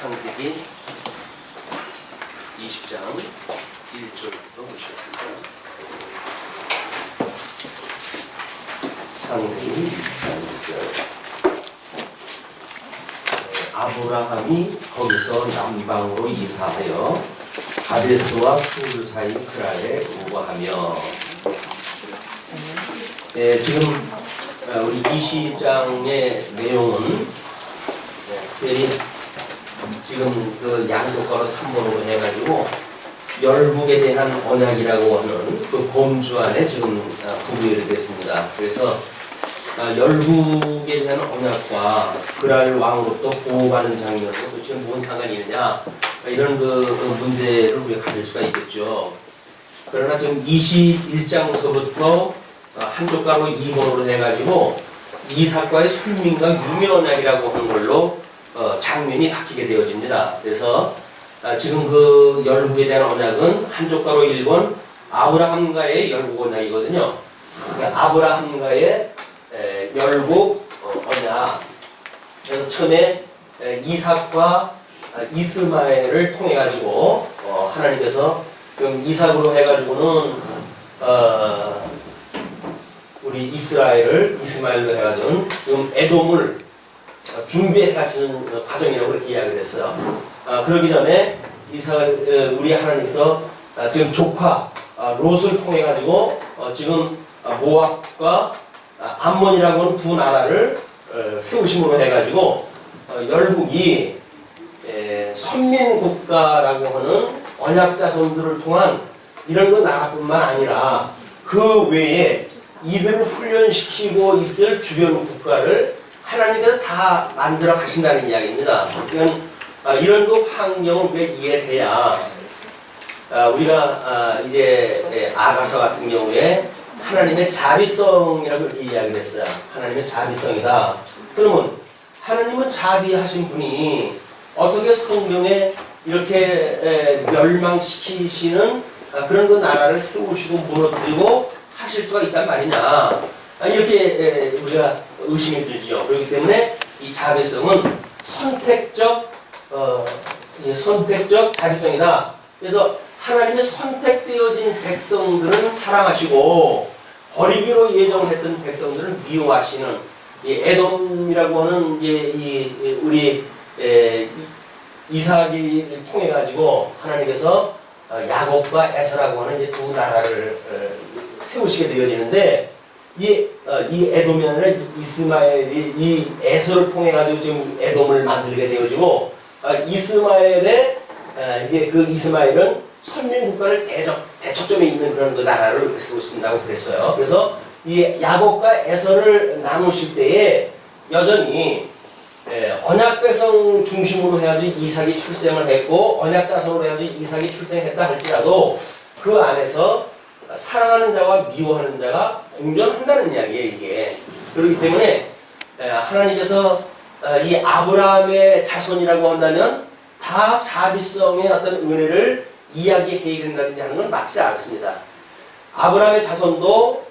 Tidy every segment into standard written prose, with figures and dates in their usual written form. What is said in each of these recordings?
창세기 20장 1절부터 보시겠습니다. 창세기 20장 1절. 아브라함이 거기서 남방으로 이사하여 가데스와 술 사이 크랄에 거주하며. 지금 우리 20장의 내용은 특별히 지금 그 양독가로 3번으로 해가지고 열국에 대한 언약이라고 하는 그 범주 안에 지금 구별이 됐습니다. 그래서 열국에 대한 언약과 그랄 왕으로부터 보호받는 장면과 도대체 뭔 상관이 있느냐, 이런 그 문제를 우리가 가질 수가 있겠죠. 그러나 지금 21장서부터 한쪽가로 2번으로 해가지고 이삭과의 순민과 유민 언약이라고 하는 걸로 장면이 바뀌게 되어집니다. 그래서 지금 그 열국에 대한 언약은 한쪽가로 1번 아브라함과의 열국 언약이거든요. 그러니까 아브라함과의 열국 언약. 그래서 처음에 이삭과 이스마엘을 통해 가지고 하나님께서 그럼 이삭으로 해가지고는 우리 이스라엘을 이스마엘로 해가지고는 지금 에돔을 준비해 가시는 과정이라고 그렇게 이야기를 했어요. 그러기 전에 우리 하나님께서 지금 조카 롯을 통해 가지고 지금 모압과 암몬이라고 하는 두 나라를 세우심으로 해 가지고 열국이 선민 국가라고 하는 언약 자손들을 통한 이런 그 나라뿐만 아니라 그 외에 이들을 훈련시키고 있을 주변 국가를 하나님께서 다 만들어 가신다는 이야기입니다. 그러니까 이런 그 환경을 우리가 이해해야 우리가 이제 아가서 같은 경우에 하나님의 자비성이라고 이렇게 이야기를 했어요. 하나님의 자비성이다. 그러면 하나님은 자비하신 분이 어떻게 성경에 이렇게 멸망시키시는 그런 그 나라를 세우시고 무너뜨리고 하실 수가 있단 말이냐, 이렇게 우리가 의심이 들죠. 그렇기 때문에 이 자비성은 선택적 자비성이다. 그래서 하나님의 선택되어진 백성들은 사랑하시고 버리기로 예정했던 백성들은 미워하시는 이 에돔이라고 하는 우리 이삭을 통해 가지고 하나님께서 야곱과 에서라고 하는 이제 두 나라를 세우시게 되어지는데, 이 에돔이 아니라 이스마엘이 이 에서를 통해 가지고 지금 에돔을 만들게 되어지고, 이스마엘의 이제 그 이스마엘은 선민 국가를 대척점에 있는 그런 그 나라를 세우신다고 그랬어요. 그래서 이 야곱과 에서를 나누실 때에 여전히 언약 백성 중심으로 해가지고 이삭이 출생을 했고 언약 자손으로 해가지고 이삭이 출생했다 할지라도 그 안에서 사랑하는 자와 미워하는 자가 공존한다는 이야기예요, 이게. 그렇기 때문에 하나님께서 이 아브라함의 자손이라고 한다면 다 자비성의 어떤 은혜를 이야기해야 된다든지 하는 건 맞지 않습니다. 아브라함의 자손도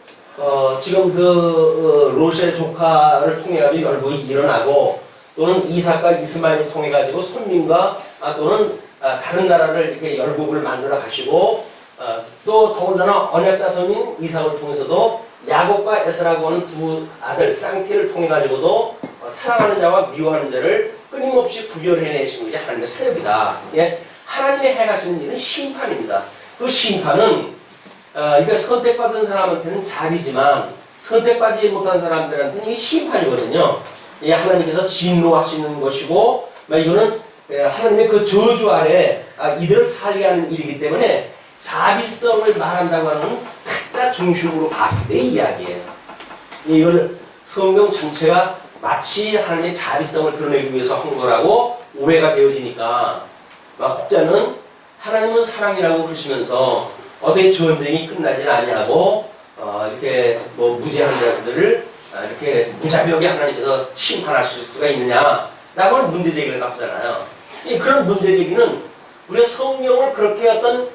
지금 그 롯의 조카를 통해 가지고 열국이 일어나고, 또는 이삭과 이스마엘을 통해 가지고 손민과 또는 다른 나라를 이렇게 열국을 만들어 가시고, 또 더군다나 언약 자손인 이삭을 통해서도 야곱과 에서라고 하는 두 아들 쌍티를 통해 가지고도 사랑하는 자와 미워하는 자를 끊임없이 구별해내시는 것이 하나님의 사역이다. 예? 하나님의 행하시는 일은 심판입니다. 그 심판은 그러니까 선택받은 사람한테는 자비지만 선택받지 못한 사람들한테는 이게 심판이거든요. 예, 하나님께서 진노하시는 것이고, 이거는 하나님의 그 저주 아래 이들을 살게 하는 일이기 때문에 자비성을 말한다고 하는 각자 중심으로 봤을 때의 이야기예요. 이걸 성경 전체가 마치 하나님의 자비성을 드러내기 위해서 한 거라고 오해가 되어지니까, 혹자는 하나님은 사랑이라고 그러시면서 어떻게 전쟁이 끝나지는 아니하고 이렇게 무죄한 자들을 이렇게 무자비하게 하나님께서 심판하실 수가 있느냐라고 하는 문제제기를 갖잖아요. 그런 문제제기는 우리가 성경을 그렇게 어떤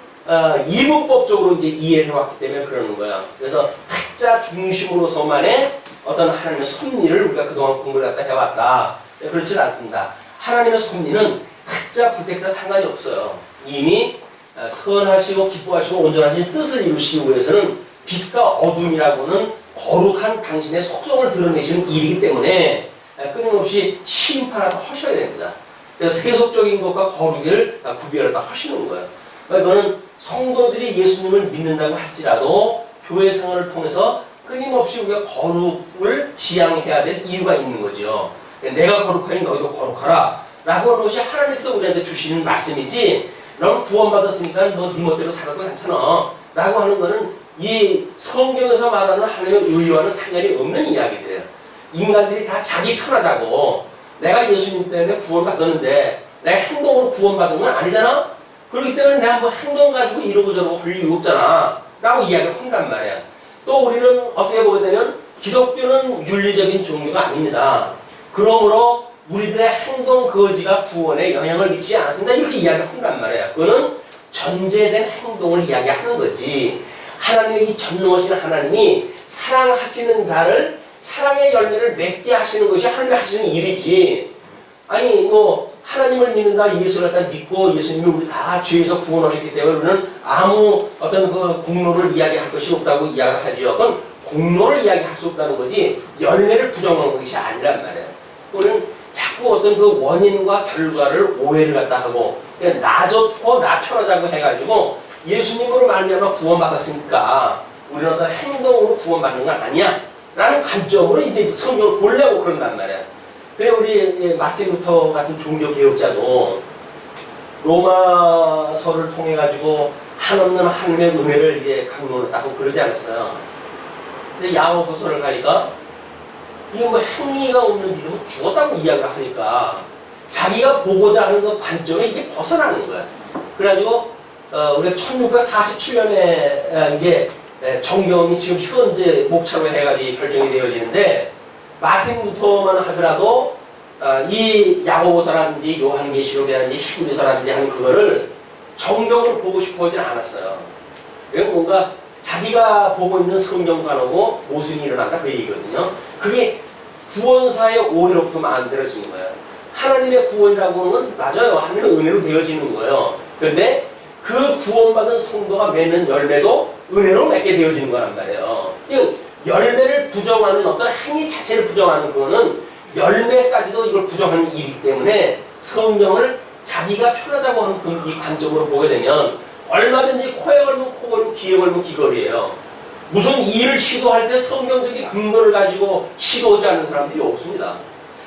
이문법적으로 이제 이해해 왔기 때문에 그러는 거야. 그래서 각자 중심으로서만의 어떤 하나님의 섭리를 우리가 그동안 공부를 갖다 해왔다. 그렇지 않습니다. 하나님의 섭리는 학자, 부택자 상관이 없어요. 이미 선하시고 기뻐하시고 온전하신 뜻을 이루시기 위해서는 빛과 어둠이라고는 거룩한 당신의 속성을 드러내시는 일이기 때문에 끊임없이 심판하고 하셔야 됩니다. 그래서 세속적인 것과 거룩을 구별하다 하시는 거예요. 그거는 성도들이 예수님을 믿는다고 할지라도 교회 생활을 통해서 끊임없이 우리가 거룩을 지향해야 될 이유가 있는 거죠. 내가 거룩하니 너희도 거룩하라 라고 하는 것이 하나님께서 우리한테 주시는 말씀이지, 넌 구원받았으니까 너 네 멋대로 살아도 괜찮아 라고 하는 거는 이 성경에서 말하는 하나님의 의와는 상관이 없는 이야기들이에요. 인간들이 다 자기 편하자고, 내가 예수님 때문에 구원받았는데 내가 행동으로 구원받은 건 아니잖아? 그렇기 때문에 내가 뭐 행동 가지고 이러고 저러고 할 이유 없잖아 라고 이야기를 한단 말이야. 또 우리는 어떻게 보게 되면 기독교는 윤리적인 종교가 아닙니다. 그러므로 우리들의 행동 거지가 구원에 영향을 미치지 않았습니다. 이렇게 이야기를 한단 말이야. 그거는 전제된 행동을 이야기하는 거지. 하나님의 이 전능하신 하나님이 사랑하시는 자를 사랑의 열매를 맺게 하시는 것이 하나님이 하시는 일이지. 아니 뭐 하나님을 믿는다, 예수를 갖다 믿고 예수님이 우리 다 죄에서 구원하셨기 때문에 우리는 아무 어떤 그 공로를 이야기할 것이 없다고 이야기를 하지요. 그건 공로를 이야기할 수 없다는 거지 열매를 부정하는 것이 아니란 말이에요. 우리는 자꾸 어떤 그 원인과 결과를 오해를 갖다 하고 그냥 나 좋고 나 편하자고 해가지고 예수님으로 말미암아 구원받았으니까 우리는 어떤 행동으로 구원받는 건 아니야 라는 관점으로 이제 성경을 보려고 그런단 말이야. 그래 우리 마틴 루터 같은 종교 개혁자도 로마서를 통해 가지고 한없는 하나님의 은혜를 이제 강론을 따고 그러지 않았어요. 근데 야고보서를 가니까 이거 뭐 행위가 없는 믿음은 죽었다고 이야기를 하니까 자기가 보고자 하는 그 관점에 이게 벗어나는 거야. 그래가지고 우리가 1647년에 이제 정경이 지금 현재 목차로 해가지고 결정이 되어지는데, 마틴 루터만 하더라도 이 야고보서라든지 요한계시록이라든지 히브리서라든지 하는 그거를 정경을 보고 싶어 하진 않았어요. 이건 뭔가 자기가 보고 있는 성경관하고 모순이 일어난다 그 얘기거든요. 그게 구원사의 오해로부터 만들어진 거예요. 하나님의 구원이라고 하는 건 맞아요. 하나님의 은혜로 되어지는 거예요. 그런데 그 구원받은 성도가 맺는 열매도 은혜로 맺게 되어지는 거란 말이에요. 열매를 부정하는 어떤 행위 자체를 부정하는 거는 열매까지도 이걸 부정하는 일이기 때문에 성경을 자기가 편하자고 하는 이 관점으로 보게 되면 얼마든지 코에 걸면 코걸이고 귀에 걸면 귀걸이에요. 무슨 일을 시도할 때 성경적인 근거를 가지고 시도하지 않는 사람들이 없습니다.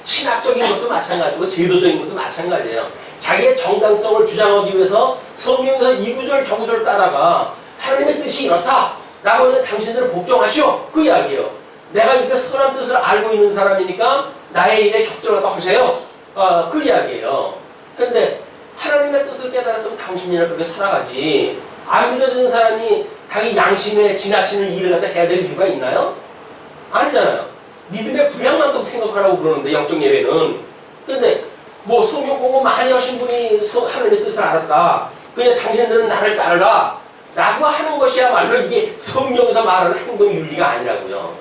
신학적인 것도 마찬가지고 제도적인 것도 마찬가지예요. 자기의 정당성을 주장하기 위해서 성경에서 이 구절 저 구절 따라가 하나님의 뜻이 이렇다 라고 해서 당신들은 복종하시오 그 이야기예요. 내가 이렇게 선한 뜻을 알고 있는 사람이니까 나의 일에 협조를 하세요 그 이야기예요. 그런데 하나님의 뜻을 깨달았으면 당신이나 그렇게 살아가지, 안 믿어지는 사람이 자기 양심에 지나치는 일을 갖다 해야 될 이유가 있나요? 아니잖아요. 믿음의 분량만큼 생각하라고 그러는데 영적 예배는. 그런데 뭐 성경 공부 많이 하신 분이 하나님의 뜻을 알았다, 그냥 당신들은 나를 따르라 라고 하는 것이야말로 이게 성경에서 말하는 행동 윤리가 아니라고요.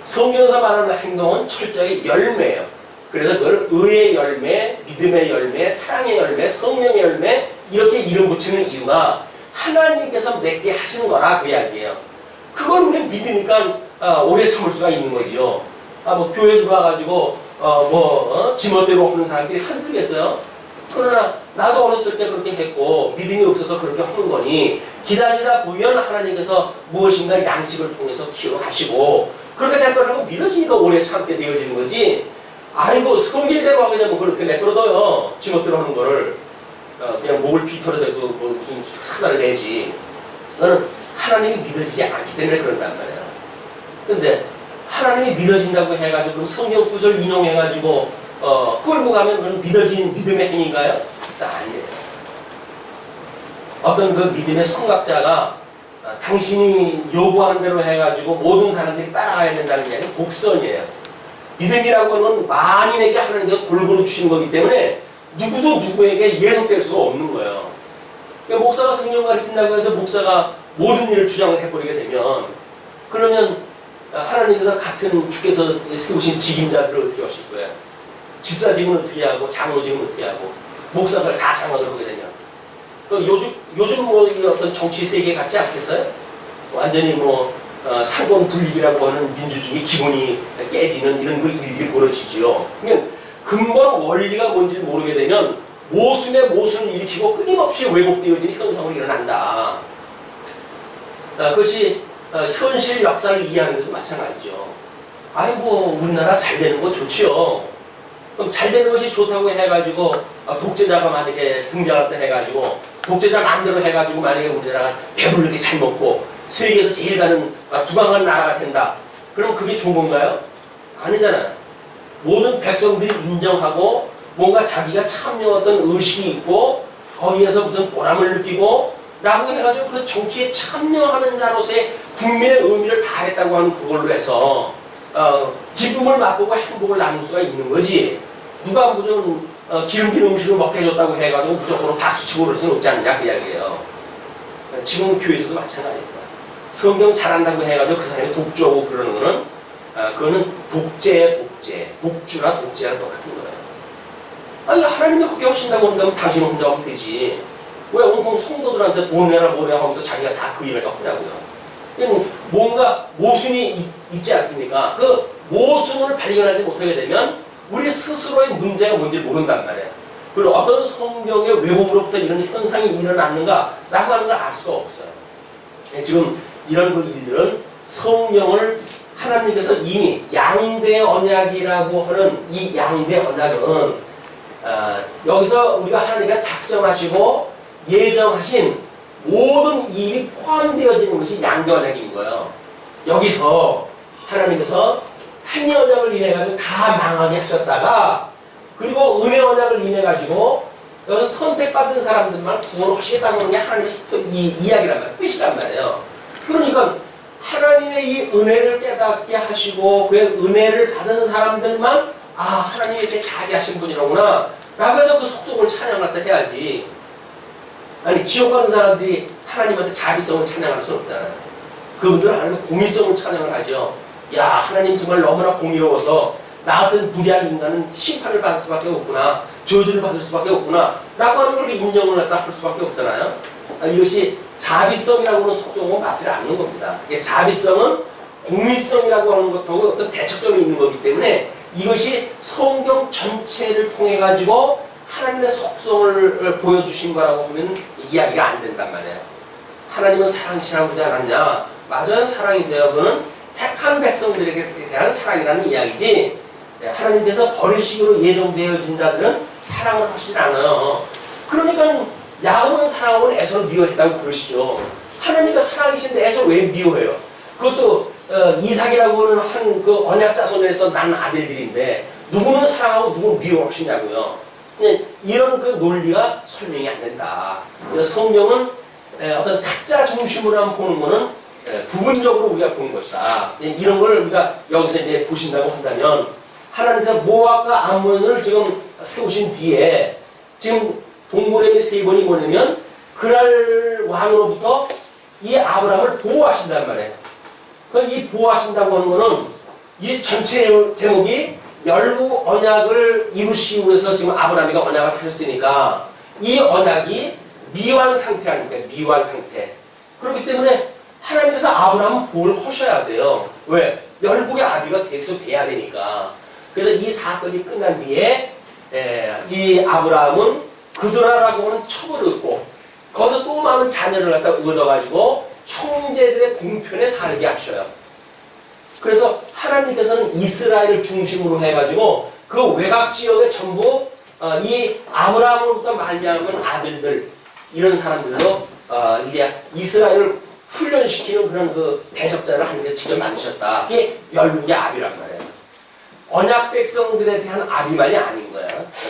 성경에서 말하는 행동은 철저히 열매예요. 그래서 그걸 의의 열매, 믿음의 열매, 사랑의 열매, 성령의 열매 이렇게 이름 붙이는 이유가 하나님께서 맺게 하시는 거라 그 이야기예요. 그걸 우리는 믿으니까 오래 참을 수가 있는 거지요. 뭐 교회 들어와가지고 지멋대로 하는 사람들이 한둘이겠어요. 그러나 나도 어렸을 때 그렇게 했고 믿음이 없어서 그렇게 하는 거니 기다리다 보면 하나님께서 무엇인가 양식을 통해서 키워가시고 그렇게 될 거라고 믿어지니까 오래 참게 되어지는 거지. 아이고 성질대로 하게 되면 그렇게 내버려둬요. 지멋대로 하는 거를 그냥 목을 비틀어대고 무슨 사단을 내지. 그거는 하나님이 믿어지지 않기 때문에 그런단 말이에요. 근데 하나님이 믿어진다고 해가지고 그럼 성경 구절 인용해가지고 끌고 가면 그건 믿어진 믿음의 행위인가요? 아니에요. 어떤 그 믿음의 성각자가 당신이 요구하는 대로 해가지고 모든 사람들이 따라가야 된다는 게 아니라 복선이에요. 믿음이라고 하는 만인에게 하나님께서 골고루 주신 거기 때문에 누구도 누구에게 예속될 수가 없는 거예요. 그러니까 목사가 성경 가르친다고 해도 목사가 모든 일을 주장을 해버리게 되면 그러면 하나님께서 같은 주께서 세우신 직임자들을 어떻게 하실 거예요? 집사직은 어떻게 하고 장로직은 어떻게 하고 목사들 다 장악을 하게 되면. 요즘 뭐 이 어떤 정치 세계 같지 않겠어요? 완전히 뭐 상권 분립이라고 하는 민주주의 기본이 깨지는 이런 그 일들이 벌어지지요. 그러면 근본 원리가 뭔지 모르게 되면 모순의 모순을 일으키고 끊임없이 왜곡되어지는 현상으로 일어난다. 그것이 현실 역사를 이해하는 데도 마찬가지죠. 아니 뭐 우리나라 잘 되는 거 좋지요. 그럼 잘 되는 것이 좋다고 해가지고 독재자가 만약에 등장할 때 해가지고 독재자 마음대로 해가지고 만약에 우리나라가 배부르게 잘 먹고 세계에서 제일 가는 부강한 나라가 된다. 그럼 그게 좋은 건가요? 아니잖아요. 모든 백성들이 인정하고 뭔가 자기가 참여했던 의식이 있고 거기에서 무슨 보람을 느끼고 라고 해가지고 그 정치에 참여하는 자로서의 국민의 의미를 다했다고 하는 그걸로 해서 기쁨을 맛보고 행복을 나눌 수가 있는 거지. 누가 무슨 기름진 음식을 먹게 해줬다고 해가지고 무조건 박수치고 그럴 수는 없지 않느냐 그 이야기예요. 지금 교회에서도 마찬가지입니다. 성경 잘한다고 해가지고 그 사람이 독주하고 그러는 거는 그거는 독주나 독재랑 똑같은 거예요. 아니 하나님이 그렇게 하신다고 한다면 당신은 혼자 하면 되지. 왜 온통 성도들한테 보내라 하면서 자기가 다 그 일을 하냐고요. 뭔가 모순이 있지 않습니까? 그 모순을 발견하지 못하게 되면 우리 스스로의 문제가 뭔지 모른단 말이에요. 그리고 어떤 성경의 왜곡으로부터 이런 현상이 일어났는가 라고 하는 걸 알 수가 없어요. 지금 이런 그 일들은 성령을 하나님께서 이미 양대 언약이라고 하는 이 양대 언약은 여기서 우리가 하나님께서 작정하시고 예정하신 모든 일이 포함되어지는 것이 양대 언약인 거예요. 여기서 하나님께서 행위 언약을 인해가지고 다 망하게 하셨다가 그리고 은혜 언약을 인해가지고 여기서 선택받은 사람들만 구원하시겠다는 게 하나님의 이야기란 말이에요. 뜻이란 말이에요. 그러니까 하나님의 이 은혜를 깨닫게 하시고 그 은혜를 받은 사람들만 하나님이 이렇게 자비하신 분이로구나 라고 해서 그 속성을 찬양할 때 해야지. 아니 지옥 가는 사람들이 하나님한테 자비성을 찬양할 수는 없잖아요. 그분들은 하나님의 공의성을 찬양을 하죠. 야 하나님 정말 너무나 공의로워서 나 같은 불의한 인간은 심판을 받을 수밖에 없구나, 저주를 받을 수밖에 없구나 라고 하는 걸 인정을 갖다 할 수밖에 없잖아요. 이것이 자비성이라고 하는 속성은 맞지 않는 겁니다. 자비성은 공의성이라고 하는 것하고 어떤 대척점이 있는 거기 때문에 이것이 성경 전체를 통해 가지고 하나님의 속성을 보여주신 거라고 하면 이야기가 안 된단 말이에요. 하나님은 사랑이시라고 그러지 않았냐? 맞아요, 사랑이세요. 그거는 택한 백성들에게 대한 사랑이라는 이야기지. 하나님께서 버리시기로 예정되어진 자들은 사랑을 하시지 않아요. 그러니까 야곱은 사랑하고는 에서를 미워했다고 그러시죠. 하나님과 사랑이신데 에서 왜 미워해요? 그것도 이삭이라고 하는 한 그 언약 자손에서 난 아들들인데 누구는 사랑하고 누구는 미워하시냐고요. 이런 그 논리가 설명이 안 된다. 성경은 어떤 타자 중심으로 한번 보는 거는 부분적으로 우리가 보는 것이다. 이런 걸 우리가 여기서 이제 보신다고 한다면 하나님께서 모압과 암몬을 지금 세우신 뒤에 지금 동물의 세 번이 뭐냐면 그랄 왕으로부터 이 아브라함을 보호하신단 말이에요. 이 보호하신다고 하는 거는 이 전체 제목이 열무 언약을 이루시기 위해서 지금 아브라함이가 언약을 하셨으니까 이 언약이 미완 상태 아닙니까? 미완 상태. 그렇기 때문에 하나님께서 아브라함은 보호를 하셔야 돼요. 왜? 열국의 아비가 돼야 되니까. 그래서 이 사건이 끝난 뒤에 이 아브라함은 그드라라고 하는 첩을 얻고 거기서 또 많은 자녀를 갖다 얻어가지고 형제들의 공편에 살게 하셔요. 그래서 하나님께서는 이스라엘을 중심으로 해가지고 그 외곽 지역에 전부 이 아브라함으로부터 말미암은 아들들 이런 사람들로 이제 이스라엘을 훈련시키는 그런 그 대적자를 하나님께서 직접 만드셨다. 그게 열국의 아비란 말이에요. 언약 백성들에 대한 아비만이 아닌 거예요.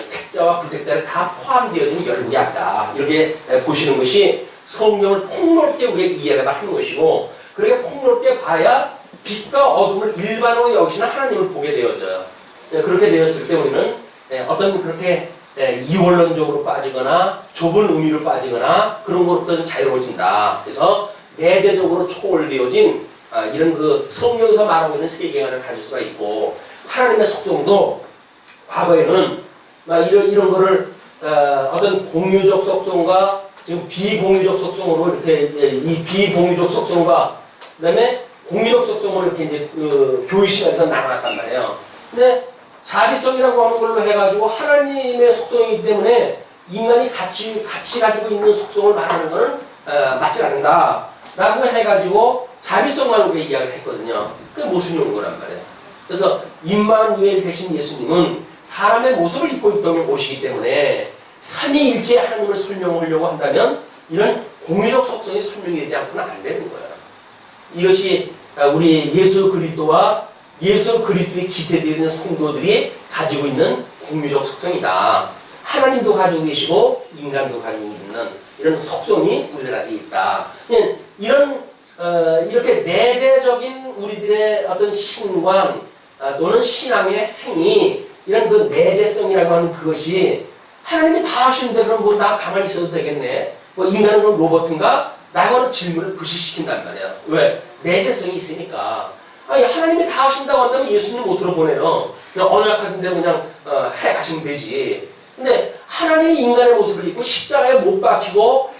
택자와 부택자를 다 포함되어진 열국의 아비다. 이렇게 보시는 것이 성경을 폭넓게 우리가 이해가 하는 것이고, 그렇게 폭넓게 봐야 빛과 어둠을 일반으로 여기시는 하나님을 보게 되어져요. 그렇게 되었을 때 우리는 어떤 그렇게 이원론적으로 빠지거나 좁은 의미로 빠지거나 그런 것부터 좀 자유로워진다. 그래서 내재적으로 초월되어진 이런 그 성경에서 말하고 있는 세계관을 가질 수가 있고, 하나님의 속성도 과거에는 이런 거를 어떤 공유적 속성과 지금 비공유적 속성으로 이렇게 이 비공유적 속성과 그다음에 공유적 속성으로 이렇게 이제 교회 시간에서 나눠놨단 말이에요. 근데 자비성이라고 하는 걸로 해가지고 하나님의 속성이기 때문에 인간이 같이 가지고 있는 속성을 말하는 것은 맞지 않는다. 라고 해가지고 자비성만 우리가 이야기를 했거든요. 그게 모순이 거란 말이에요. 그래서 임마누엘 대신 예수님은 사람의 모습을 입고 오시기 때문에 삼위일체 하나님을 설명하려고 한다면 이런 공유적 속성이 설명이 되지 않고는 안 되는 거예요. 이것이 우리 예수 그리스도와 예수 그리스도의 지체되어 있는 성도들이 가지고 있는 공유적 속성이다. 하나님도 가지고 계시고 인간도 가지고 있는 이런 속성이 우리들한테 있다. 이런 이렇게 내재적인 우리들의 어떤 신관 또는 신앙의 행위 이런 그 내재성이라고 하는 그것이 하나님이 다 하시는데 그럼 뭐 나 가만히 있어도 되겠네. 뭐 인간은 그럼 로봇인가? 라고 하는 질문을 불식시킨단 말이야. 왜? 내재성이 있으니까. 아니 하나님이 다 하신다고 한다면 예수님 못 들어보내요. 그냥 언약하는 대로 그냥 해 가시면 되지. 근데 하나님이 인간의 모습을 입고 십자가에 못 박히고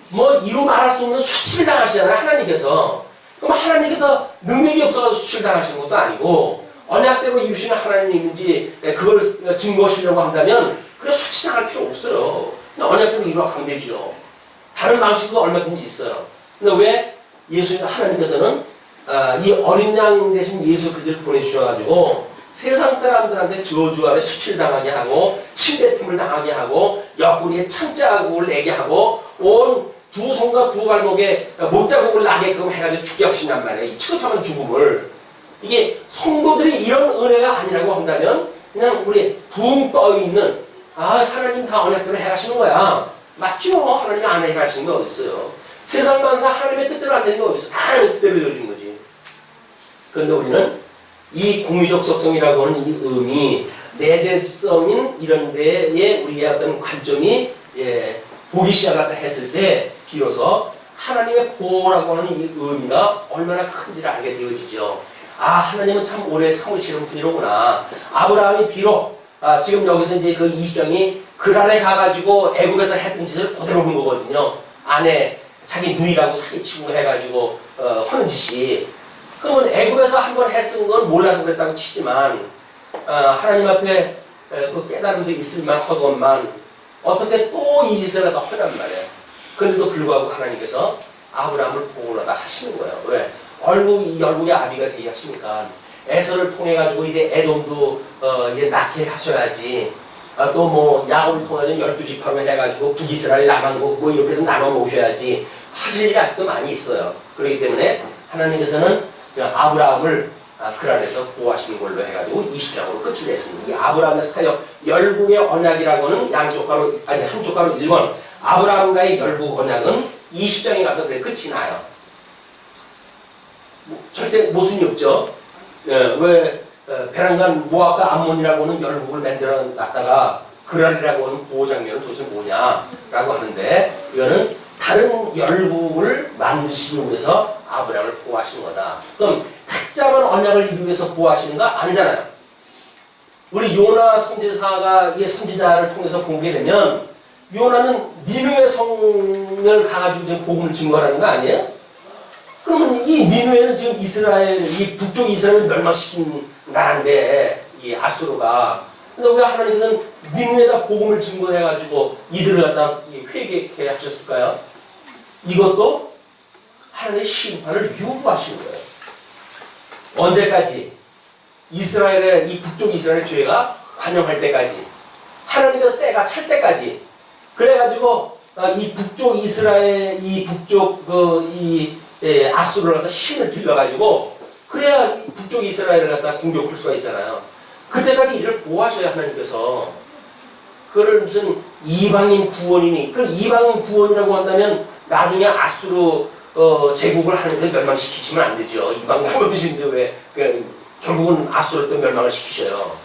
뭐 이루 말할 수 없는 수치를 당하시잖아요. 하나님께서. 그럼 하나님께서 능력이 없어서 수치를 당하시는 것도 아니고 언약대로 이루시는 하나님인지 그걸 증거하시려고 한다면 그래 수치 당할 필요 없어요. 그냥 언약대로 이루어가면 되죠. 다른 방식도 얼마든지 있어요. 근데 왜 하나님께서는 이 어린 양 대신 예수 그리스도를 보내주셔가지고 세상 사람들한테 저주 아래 수치를 당하게 하고 침뱉음을 당하게 하고 옆구리에 창자국을 내게 하고 온 두 손과 두 발목에 못자국을 나게끔 해가지고 죽게 하신단 말이에요. 이 처참한 죽음을. 이게 성도들이 이런 은혜가 아니라고 한다면 그냥 우리 붕 떠있는 하나님 다 언약대로 해가시는 거야. 맞죠? 하나님이 안 해가시는 게 어딨어요. 세상 만사 하나님의 뜻대로 안 되는 게 어딨어. 다 하나님의 뜻대로 이루어지는 거지. 그런데 우리는 이 공유적 속성이라고 하는 이 의미, 내재성인 이런 데에 우리의 어떤 관점이 보기 시작하다 했을 때 비로소 하나님의 보호라고 하는 이 의미가 얼마나 큰지를 알게 되어지죠. 하나님은 참 오래 참으시는 분이로구나. 아브라함이 비록 지금 여기서 이제 그 20장이 그랄에 가가지고 애굽에서 했던 짓을 그대로 본 거거든요. 아내 자기 누이라고 사기치고 해가지고 하는 짓이. 그러면 애굽에서 한번 했은 건 몰라서 그랬다고 치지만 하나님 앞에 그 깨달음도 있을만 하건만 어떻게 또 이 짓을 하다 하란 말이에요. 그런데도 불구하고 하나님께서 아브라함을 보호하다 하시는 거예요. 왜? 열국의 아비가 되게 하시니까 에서를 통해 가지고 이제 에돔도 이제 낳게 하셔야지. 또 뭐 야곱을 통해 12지파로 해가지고 북이스라엘 남한국 뭐 이렇게도 나눠 놓으셔야지. 하실 일이 아직도 많이 있어요. 그렇기 때문에 하나님께서는 아브라함을 그 안에서 보호하시는 걸로 해가지고 20장으로 끝을 냈습니다. 이 아브라함의 사역, 열국의 언약이라고는 한쪽 가로 1번, 아브라함과의 열국 언약은 20장에 가서 그래 끝이 나요. 절대 모순이 없죠. 왜 베란간 모압과 암몬이라고는 열국을 만들어 놨다가 그랄이라고 하는 보호 장면은 도대체 뭐냐라고 하는데 이거는 다른 열국을 만드시기 위해서 아브라함을 보호하시는 거다. 그럼 특정한 언약을 이루기 위해서 보호하시는 거 아니잖아요. 우리 요나 선지자가 이 선지자를 통해서 보게 되면 요나는 니느웨 성을 가가지고 지금 복음을 증거하는 거 아니에요? 그러면 이 니느웨는 지금 이스라엘, 이 북쪽 이스라엘을 멸망시킨 나라인데 이 아수르가. 근데 왜 하나님께서는 니느웨에다 복음을 증거해가지고 이들을 갖다 회개케 하셨을까요? 이것도 하나님의 심판을 유보하시는 거예요. 언제까지? 이스라엘의 이 북쪽 이스라엘의 죄가 관영할 때까지. 하나님께서 때가 찰 때까지. 그래가지고 이 북쪽 이스라엘 이 북쪽 아수르를 갖다 신을 길러가지고 그래야 북쪽 이스라엘을 갖다 공격할 수가 있잖아요. 그때까지 이를 보호하셔야 하나님께서. 그걸 무슨 이방인 구원이니, 그 이방인 구원이라고 한다면 나중에 아수르 제국을 하는데 멸망시키시면 안 되죠. 이방 구원이신데 왜 결국은 아수르를 또 멸망을 시키셔요.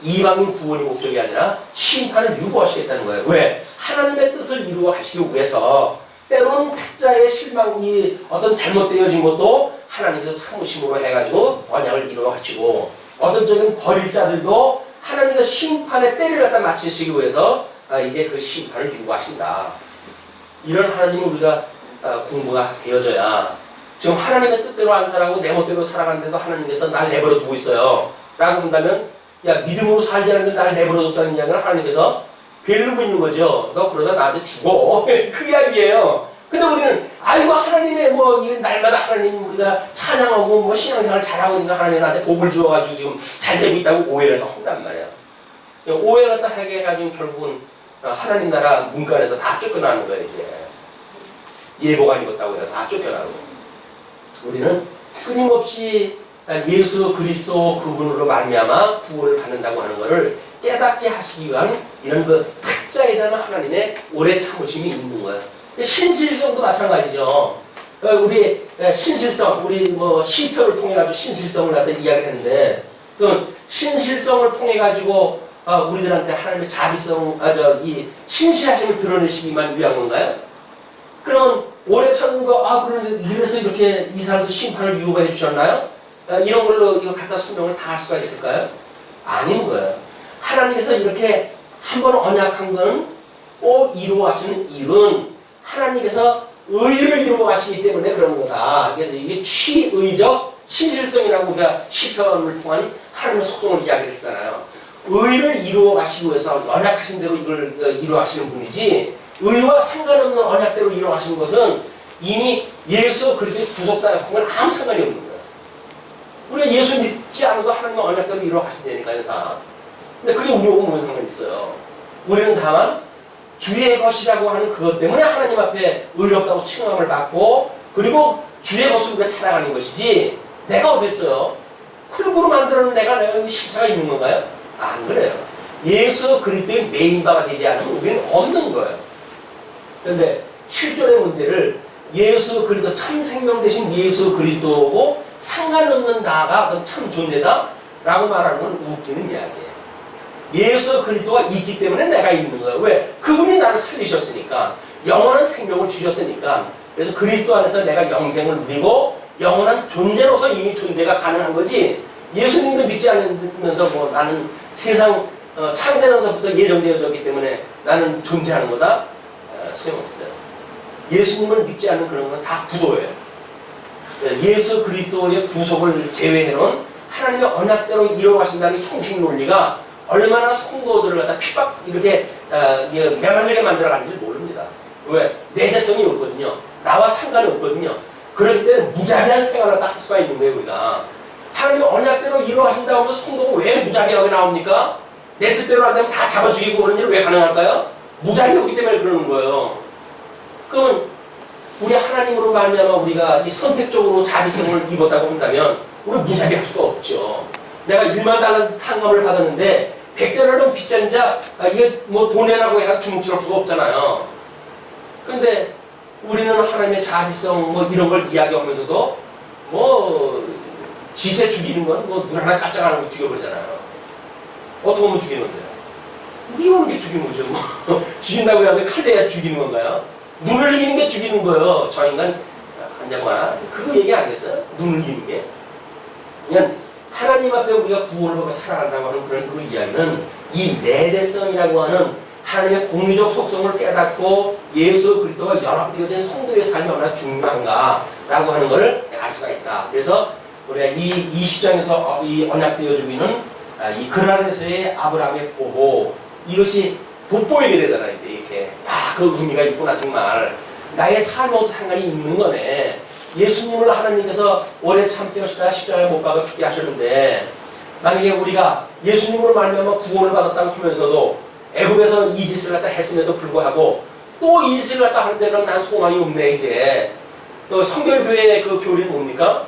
이방인 구원이 목적이 아니라 심판을 유보하시겠다는 거예요. 왜? 하나님의 뜻을 이루어 하시기 위해서 때로는 특자의 실망이 어떤 잘못되어진 것도 하나님께서 참으심으로 해가지고 언약을 이루어 하시고 어떤 적인 버릴 자들도 하나님의 심판의 때를 갖다 마치시기 위해서 이제 그 심판을 유고하신다. 이런 하나님을 우리가 공부가 되어져야 지금 하나님의 뜻대로 안 살아가고 내 멋대로 살아가는데도 하나님께서 날 내버려 두고 있어요. 라고 한다면 야 믿음으로 살지 않는데 날 내버려 뒀다는 이야기는 하나님께서 괴르고 있는 거죠. 너 그러다 나한테 죽어. 그 이야기예요. 근데 우리는 아이고 하나님의 뭐 날마다 하나님 우리가 찬양하고 뭐 신앙생활 잘하고 있는 하나님 나한테 복을 주어가지고 지금 잘 되고 있다고 오해를 한단 말이야. 오해를 갖다 하게 해가지고 결국은 하나님 나라 문간에서 다 쫓겨나는 거예요. 이제 예보가 입었다고 해서 다 쫓겨나고 우리는 끊임없이 예수 그리스도 그분으로 말미암아 구원을 받는다고 하는 것을 깨닫게 하시기 위한 이런 그 각자에 대한 하나님의 오래 참으심이 있는 거예요. 신실성도 마찬가지죠. 우리 신실성, 우리 뭐 시편을 통해 가지고 신실성을 갖다 이야기를 했는데, 그 신실성을 통해 가지고 우리들한테 하나님의 자비성, 이 신실하심을 드러내시기만 위한 건가요? 그럼 오래 참는 거, 그래서 이렇게 이 사람도 심판을 유혹해 주셨나요? 이런 걸로 이거 갖다 설명을 다 할 수가 있을까요? 아닌 거예요. 하나님께서 이렇게 한 번 언약한 거는 꼭 이루어가시는 일은 하나님께서 의를 이루어가시기 때문에 그런 거다. 그래서 이게 취의적 신실성이라고 우리가 시편을 통한 하나님의 속성을 이야기를 했잖아요. 의를 이루어가시기 위해서 언약하신 대로 이걸 이루어가시는 분이지 의와 상관없는 언약대로 이루어가시는 것은 이미 예수 그리스도의 구속사역과는 아무 상관이 없는 거예요. 우리가 예수 믿지 않아도 하나님의 언약대로 이루어가신다니까요. 다. 근데 그게 우리하고 무슨 상관이 있어요. 우리는 다만 주의 것이라고 하는 그것 때문에 하나님 앞에 의롭다고 칭함을 받고 그리고 주의 것을 우리가 살아가는 것이지 내가 어딨어요? 클럽으로 만들어놓은 내가 실체가 있는 건가요? 안 그래요. 예수 그리스도의 메인바가 되지 않으면 우리는 없는 거예요. 그런데 실존의 문제를 예수 그리스도 참 생명 되신 예수 그리스도고 상관없는 나가 어떤 참 존재다 라고 말하는 건 웃기는 이야기예요. 예수 그리스도가 있기 때문에 내가 있는 거예요. 왜? 그분이 나를 살리셨으니까 영원한 생명을 주셨으니까 그래서 그리스도 안에서 내가 영생을 누리고 영원한 존재로서 이미 존재가 가능한 거지 예수님도 믿지 않으면서 뭐 나는 세상 창세전서부터 예정되어졌기 때문에 나는 존재하는 거다? 소용없어요. 예수님을 믿지 않는 그런 건 다 부도예요. 예수 그리스도의 구속을 제외해놓은 하나님의 언약대로 이루어가신다는 형식 논리가 얼마나 성도들을 갖다 핍박 이렇게 멸망하게 만들어가는지 모릅니다. 왜? 내재성이 없거든요. 나와 상관이 없거든요. 그렇기 때문에 무자비한 생활을 할 수가 있는 거예요. 우리가 하나님의 언약대로 이루어가신다고 해서 성도가 왜 무자비하게 나옵니까? 내 뜻대로 안 되면 다 잡아 죽이고 그런 일이 왜 가능할까요? 무자비하기 때문에 그러는 거예요. 그러면 우리 하나님으로 말미암아 우리가 이 선택적으로 자비성을 입었다고 한다면 우리 무자비할 수가 없죠. 내가 1만 달러 탕감을 받았는데 100달러는 빚진 자 이게 뭐 돈이라고 해가 주먹질 수가 없잖아요. 근데 우리는 하나님의 자비성 뭐 이런 걸 이야기하면서도 뭐 지체 죽이는 건 뭐 눈 하나 깜짝 안 하고 죽여버리잖아요. 어떻게 하면 죽이는 건데요? 이거는 게 죽이는 거죠. 뭐 죽인다고 해서 칼 대야 죽이는 건가요? 눈을 이기는 게 죽이는 거예요. 저 인간 한장만 그거 얘기 안 했어요? 눈을 이기는 게. 그냥 하나님 앞에 우리가 구원을 받고 살아간다고 하는 그런 그 이야기는 이 내재성이라고 하는 하나님의 공유적 속성을 깨닫고 예수 그리스도와 연합되어진 성도의 삶이 얼마나 중요한가라고 하는 것을 알 수가 있다. 그래서 우리가 이 20장에서 이 언약되어지고 있는 이 그란에서의 아브라함의 보호 이것이 돋보이게 되잖아요. 이렇게 그 의미가 있구나 정말 나의 삶하고 상관이 있는 거네. 예수님을 하나님께서 오래 참되시다 십자가에 못 박아 죽게 하셨는데 만약에 우리가 예수님으로 말미암아 구원을 받았다고 하면서도 애굽에서 이 짓을 갖다 했음에도 불구하고 또 이 짓을 갖다 하는데 그럼 난 소망이 없네 이제. 성결교회의 그 교리는 뭡니까?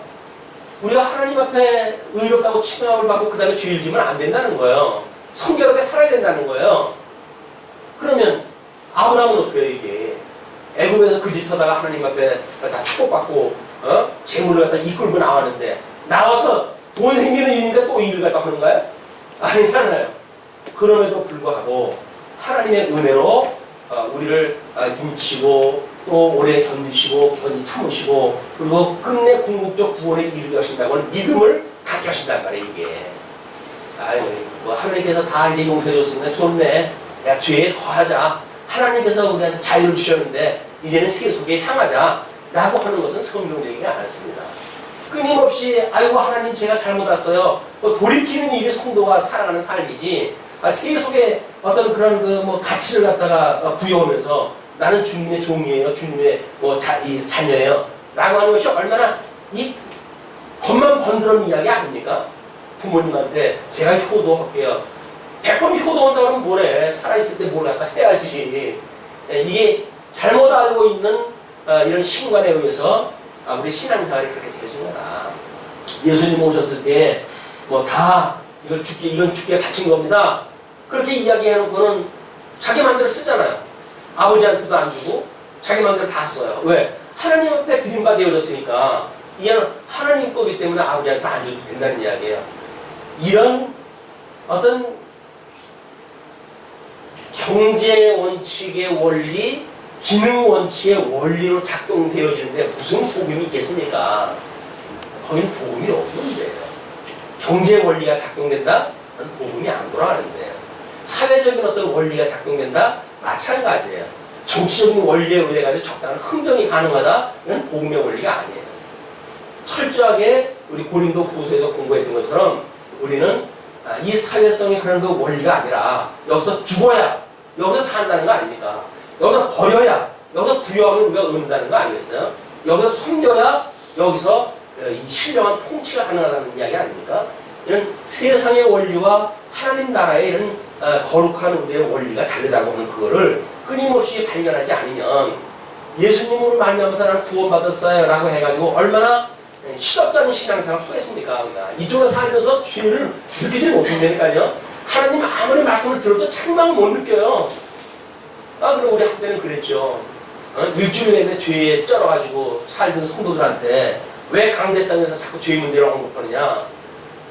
우리가 하나님 앞에 의롭다고 칭함을 받고 그 다음에 죄를 지면 안 된다는 거예요. 성결하게 살아야 된다는 거예요. 그러면 아브라함은 어떻게 해요 이게? 애굽에서 그 짓 하다가 하나님 앞에 다 축복받고 재물을 갖다 이끌고 나왔는데 나와서 돈 생기는 일인데 또 일을 갖다 하는가요? 아니잖아요. 그럼에도 불구하고 하나님의 은혜로 우리를 인치고 또 오래 견디시고 참으시고 그리고 끝내 궁극적 구원에 이르게 하신다고 하는 믿음을 갖게 하신단 말이에요 이게. 아유. 뭐 하나님께서 다 이제 용서해줬으니까 좋네. 야, 죄에 거하자. 하나님께서 우리한테 자유를 주셨는데 이제는 세속에 향하자. 라고 하는 것은 성경적이지 않습니다. 끊임없이 아이고 하나님 제가 잘못 왔어요. 돌이키는 일이 성도가 살아가는 삶이지. 세속에 어떤 그런 그 뭐 가치를 갖다가 부여하면서 나는 주님의 종이에요. 주님의 뭐 이 자녀예요. 라고 하는 것이 얼마나 이 겉만 번드러운 이야기 아닙니까? 부모님한테 제가 효도할게요. 100번 효도한다고 하면 뭐래. 살아있을 때 뭘 갖다 해야지. 이게 잘못 알고 있는 이런 신관에 의해서 우리 신앙생활이 그렇게 되어진 거다. 예수님 오셨을 때 뭐 다 이건 죽게 바친 겁니다. 그렇게 이야기해놓고는 자기 마음대로 쓰잖아요. 아버지한테도 안 주고 자기 마음대로 다 써요. 왜? 하나님 앞에 드림바 되어졌으니까 이는 하나님 거기 때문에 아버지한테 안 줘도 된다는 이야기예요. 이런 어떤 경제 원칙의 원리, 기능 원칙의 원리로 작동되어지는데 무슨 복음이 있겠습니까? 거기는 복음이 없는데요. 경제 원리가 작동된다? 그건 복음이 안 돌아가는데요. 사회적인 어떤 원리가 작동된다? 마찬가지예요. 정치적인 원리에 의해 가지고 적당한 흥정이 가능하다? 이건 복음의 원리가 아니에요. 철저하게 우리 고린도 후서에서 공부했던 것처럼 우리는 이 사회성의 그런 그 원리가 아니라 여기서 죽어야 여기서 산다는 거 아닙니까? 여기서 버려야 여기서 부여하면 우리가 얻는다는 거 아니겠어요? 여기서 섬겨야 여기서 신령한 통치가 가능하다는 이야기 아닙니까? 이런 세상의 원리와 하나님 나라의 이런 거룩한 우리의 원리가 다르다고 하는 그거를 끊임없이 발견하지 않으면 예수님으로 말미암아서 나는 구원받았어요 라고 해가지고 얼마나 시덥잖은 신앙생활을 하겠습니까? 이쪽으로 살면서 죄를 느끼지 못한다니까요. 하나님 아무리 말씀을 들어도 책망을 못 느껴요. 그리고 우리 한때는 그랬죠. 일주일 내내 죄에 쩔어가지고 살던 성도들한테 왜 강대상에서 자꾸 죄 문제를 언급하느냐.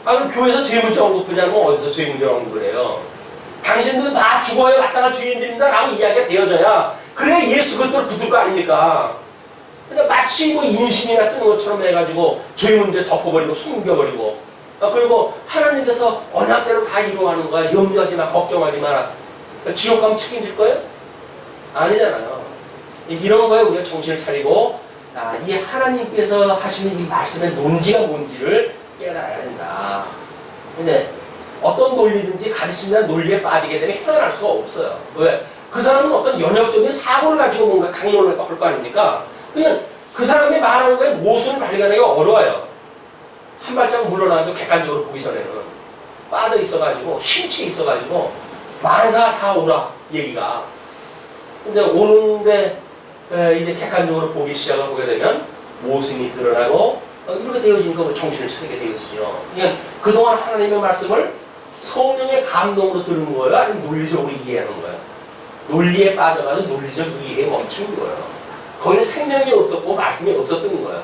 그럼 교회에서 죄 문제 언급하지 않으면 어디서 죄 문제를 언급을 해요. 당신들 다 죽어야 마땅한 죄인들입니다 라고 이야기가 되어져야 그래 예수 그리스도를 붙을 거 아닙니까? 근데 마치 뭐 인신이나 쓰는 것처럼 해가지고 죄 문제 덮어버리고 숨겨버리고 그리고 하나님께서 언약대로 다 이루어가는 거야. 염려하지 마, 걱정하지 마라. 지옥 가면 책임질 거예요? 아니잖아요. 이런 거에 우리가 정신을 차리고 이 하나님께서 하시는 이 말씀의 논지가 뭔지를 깨달아야 된다. 근데 어떤 논리든지 가르치는 논리에 빠지게 되면 헤어날 수가 없어요. 왜? 그 사람은 어떤 연역적인 사고를 가지고 뭔가 강론을 할 거 아닙니까? 그냥 그 사람이 말하는 거에 모순을 발견하기가 어려워요. 한 발짝 물러나도 객관적으로 보기 전에는 빠져 있어가지고 심취해 있어가지고 만사 다 오라 얘기가. 근데 오는데 이제 객관적으로 보기 시작을 하게 되면 모순이 드러나고 이렇게 되어지니까 정신을 차리게 되어지죠. 그냥 그동안 하나님의 말씀을 성령의 감동으로 들은 거예요? 아니면 논리적으로 이해하는 거예요? 논리에 빠져가지고 논리적 이해에 멈춘 거예요. 거기는 생명이 없었고 말씀이 없었던 거예요.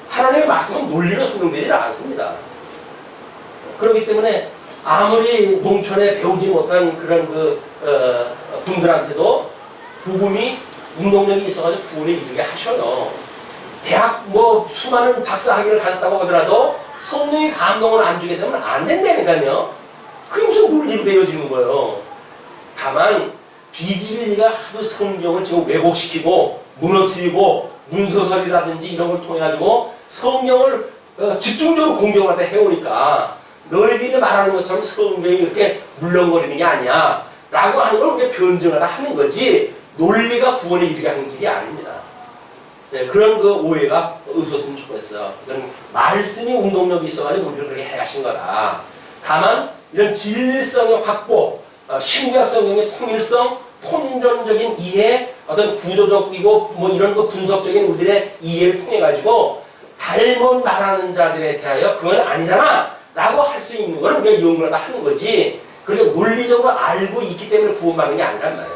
하나님의 말씀은 논리로 설명되지 않습니다. 그렇기 때문에 아무리 농촌에 배우지 못한 그런 분들한테도 복음이 운동력이 있어가지고 구원에 이르게 하셔요. 대학 뭐 수많은 박사 학위를 가졌다고 하더라도 성령의 감동을 안 주게 되면 안 된다니까요. 그게 무슨 논리로 되어지는 거예요. 다만 비진리가 하도 성경을 지금 왜곡시키고 무너뜨리고 문서설이라든지 이런 걸 통해 가지고 성경을 집중적으로 공격을 하다 해오니까 너희들이 말하는 것처럼 성경이 이렇게 물렁거리는 게 아니야 라고 하는 걸 우리가 변증하다 하는 거지 논리가 구원에 이르게 하는 길이 아닙니다. 네, 그런 그 오해가 없었으면 좋겠어요. 이건 말씀이 운동력이 있어가지고 우리를 그렇게 해가신 거다. 다만 이런 진리성의 확보, 신구약 성경의 통일성, 통전적인 이해, 어떤 구조적이고 뭐 이런 거 분석적인 우리들의 이해를 통해 가지고 잘못 말하는 자들에 대하여 그건 아니잖아 라고 할 수 있는 걸 우리가 이용을 하다 하는 거지. 그리고 논리적으로 알고 있기 때문에 구원받는 게 아니란 말이에요.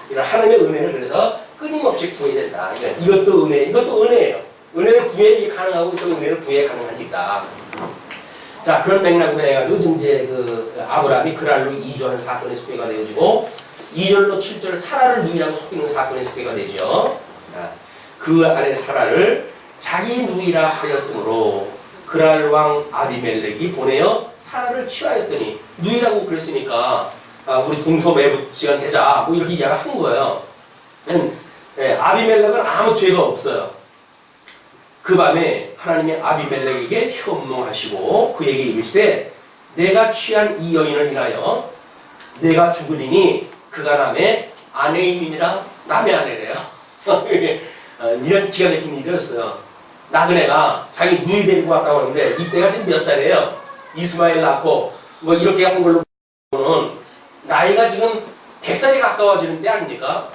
이런 하나님의 은혜를 그래서 끊임없이 구해야 된다. 그러니까 이것도 은혜, 이것도 은혜예요. 은혜를 구해 가능하고 또 은혜를 구해 가능하니까. 자, 그런 맥락으로 해가지고 지금 이제 아브라함이 그랄로 이주하는 사건의 소개가 되어지고 2절로 7절 사라를 누이라고 속이는 사건의 소개가 되죠. 그 안에 사라를 자기 누이라 하였으므로 그랄 왕 아비멜렉이 보내어 사라를 취하였더니 누이라고 그랬으니까 우리 동서매부 시간 되자 뭐 이렇게 이야기를 한 거예요. 아비멜렉은 아무 죄가 없어요. 그 밤에 하나님이 아비멜렉에게 현몽하시고 그에게 이르시되 내가 취한 이 여인을 인하여 내가 죽으리니 그가 남의 아내임이니라. 남의 아내래요. 이런 기가 막힌 일이었어요. 나그네가 자기 누이 데리고 왔다고 하는데 이때가 지금 몇 살이에요? 이스마엘 낳고 뭐 이렇게 한 걸로 보면 나이가 지금 100살이 가까워지는 때 아닙니까?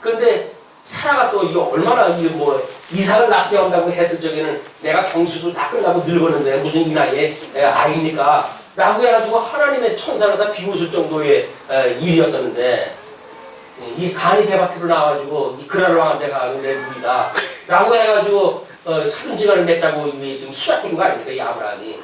그런데 사라가 또 이거 얼마나 뭐 이삭을 낳게 한다고 했을 적에는 내가 경수도 다 끝나고 늙었는데 무슨 이 나이에 아이입니까? 라고 해가지고 하나님의 천사를 다 비웃을 정도의 일이었었는데 이 간이 배밭으로 나와가지고 이 그랄 왕한테 가서 내 누이다 라고 해가지고 사돈지간을 맺자고 지금 수작 부린 거 아닙니까? 이 아브라함이.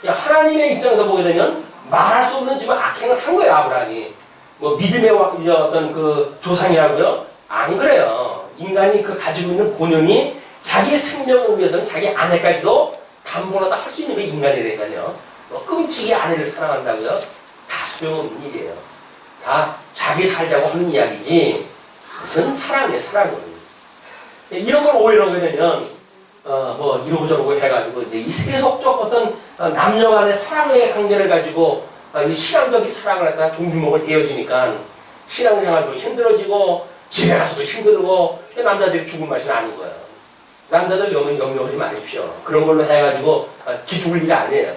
하나님의 입장에서 보게 되면 말할 수 없는 지금 악행을 한 거예요. 아브라함이. 뭐 믿음의 어떤 그 조상이라고요? 안 그래요. 인간이 그 가지고 있는 본연이 자기 생명을 위해서는 자기 아내까지도 담보하다 할 수 있는 게 인간이라니까요. 끔찍이 아내를 사랑한다고요? 다 소용없는 일이에요. 다 자기 살자고 하는 이야기지 무슨 사랑이에요. 사랑은. 이런 걸 오해하게 되면 뭐 이러고 저러고 해가지고 이제 이 세속적 어떤 남녀 간의 사랑의 관계를 가지고 이 신앙적인 사랑을 갖다 종주목을 되어지니까 신앙생활도 힘들어지고 집에 가서도 힘들고 남자들이 죽을 맛이 나는 거예요. 남자들 염려하지 마십시오. 그런 걸로 해가지고 기죽을 일이 아니에요.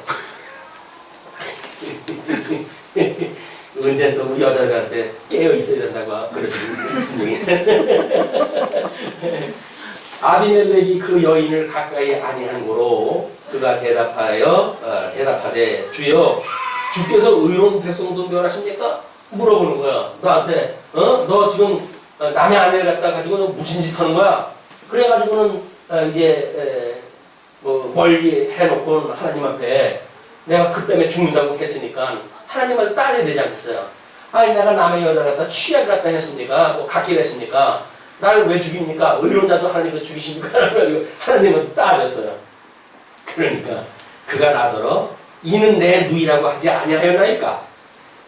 언제 또 우리 여자들한테 깨어 있어야 된다고 그러더니 아비멜렉이 그 여인을 가까이 아니한 고로 그가 대답하되 주여 주께서 의로운 백성도 멸하십니까? 물어보는 거야. 너한테 너 지금 남의 아내를 갖다 가지고 무슨 짓 하는 거야? 그래가지고는 이제 뭐 멀리 해놓고 하나님 앞에 내가 그 때문에 죽는다고 했으니까 하나님을 따져야 되지 않겠어요? 아니 내가 남의 여자를 갖다 취약을 갖다 했습니까? 뭐 갖기를 했습니까? 나를 왜 죽입니까? 의로운 자도 하나님을 죽이십니까? 라고 하나님은 따졌어요. 그러니까 그가 나더러 이는 내 누이라고 하지 아니하였나이까?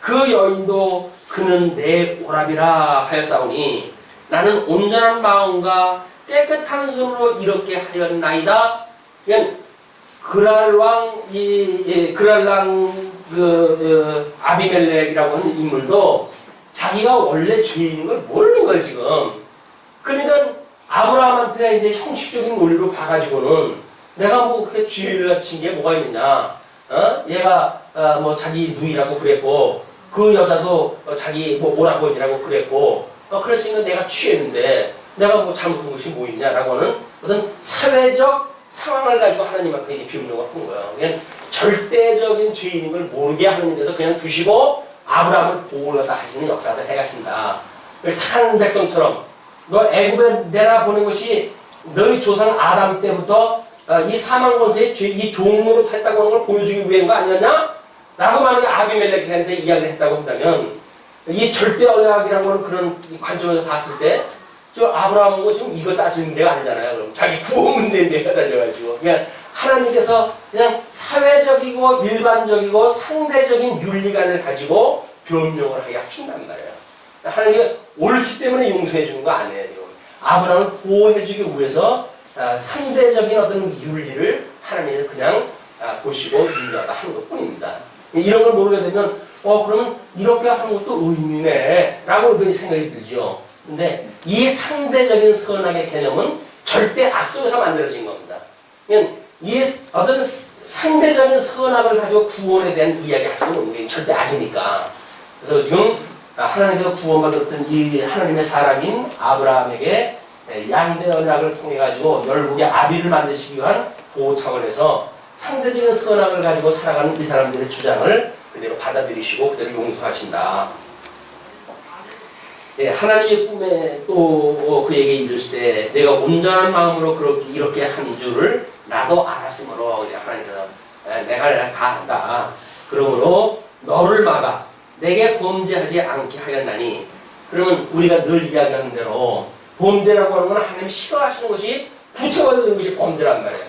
그 여인도 그는 내 오랍이라 하였사오니 나는 온전한 마음과 깨끗한 손으로 이렇게 하였나이다. 그냥 그랄왕 아비멜렉이라고 하는 인물도 자기가 원래 죄인인 걸 모르는 거예요 지금. 그러니까 아브라함한테 이제 형식적인 논리로 봐가지고는 내가 뭐 그렇게 죄를 갖춘 게 뭐가 있느냐? 얘가 뭐 자기 누이라고 그랬고 그 여자도 자기 뭐 오라버니라고 그랬고 그랬으니까 내가 취했는데 내가 뭐 잘못한 것이 뭐 있냐라고 하는 어떤 사회적 상황을 가지고 하나님 앞에 비우려고 한 거예요. 그냥 절대적인 죄인인 걸 모르게 하나님께서 그냥 두시고 아브라함을 보호하다 하시는 역사를 해가신다. 택한 백성처럼 너 애굽에 내라 보낸 것이 너희 조상 아담 때부터 이 사망 권세의 이 종으로 했다고 하는 걸 보여주기 위한 거 아니었냐? 라고 만약에 아비멜렉한테 이야기를 했다고 한다면 이 절대 언약이라고 하는 그런 관점에서 봤을 때 저 아브라함하고 지금 이거 따지는 데가 아니잖아요. 그럼 자기 구원 문제에 매달려가지고 그냥 하나님께서 그냥 사회적이고 일반적이고 상대적인 윤리관을 가지고 변명을 하게 하신단 말이에요. 하나님이 옳기 때문에 용서해 주는 거 아니에요. 지금 아브라함을 보호해 주기 위해서 상대적인 어떤 윤리를 하나님께서 그냥 보시고 인도하다 하는 것 뿐입니다. 이런 걸 모르게 되면 그러면 이렇게 하는 것도 의미네 라고 생각이 들죠. 근데 이 상대적인 선악의 개념은 절대 악 속에서 만들어진 겁니다. 그냥 이 어떤 상대적인 선악을 가지고 구원에 대한 이야기 할 수는 없는 게 절대 악이니까. 그래서 지금 하나님께서 구원받았던 이 하나님의 사람인 아브라함에게 양대 언약을 통해 가지고 열국의 아비를 만드시기 위한 보호 차원에서 상대적인 선악을 가지고 살아가는 이 사람들의 주장을 그대로 받아들이시고 그대로 용서하신다. 하나님의 꿈에 또 그에게 이르시되 내가 온전한 마음으로 이렇게 한 줄을 나도 알았으므로 하나님께서 내가 다 안다. 그러므로 너를 막아 내게 범죄하지 않게 하였나니. 그러면 우리가 늘 이야기하는 대로 범죄라고 하는 건 하나님 싫어하시는 것이 구체화되는 것이 범죄란 말이에요.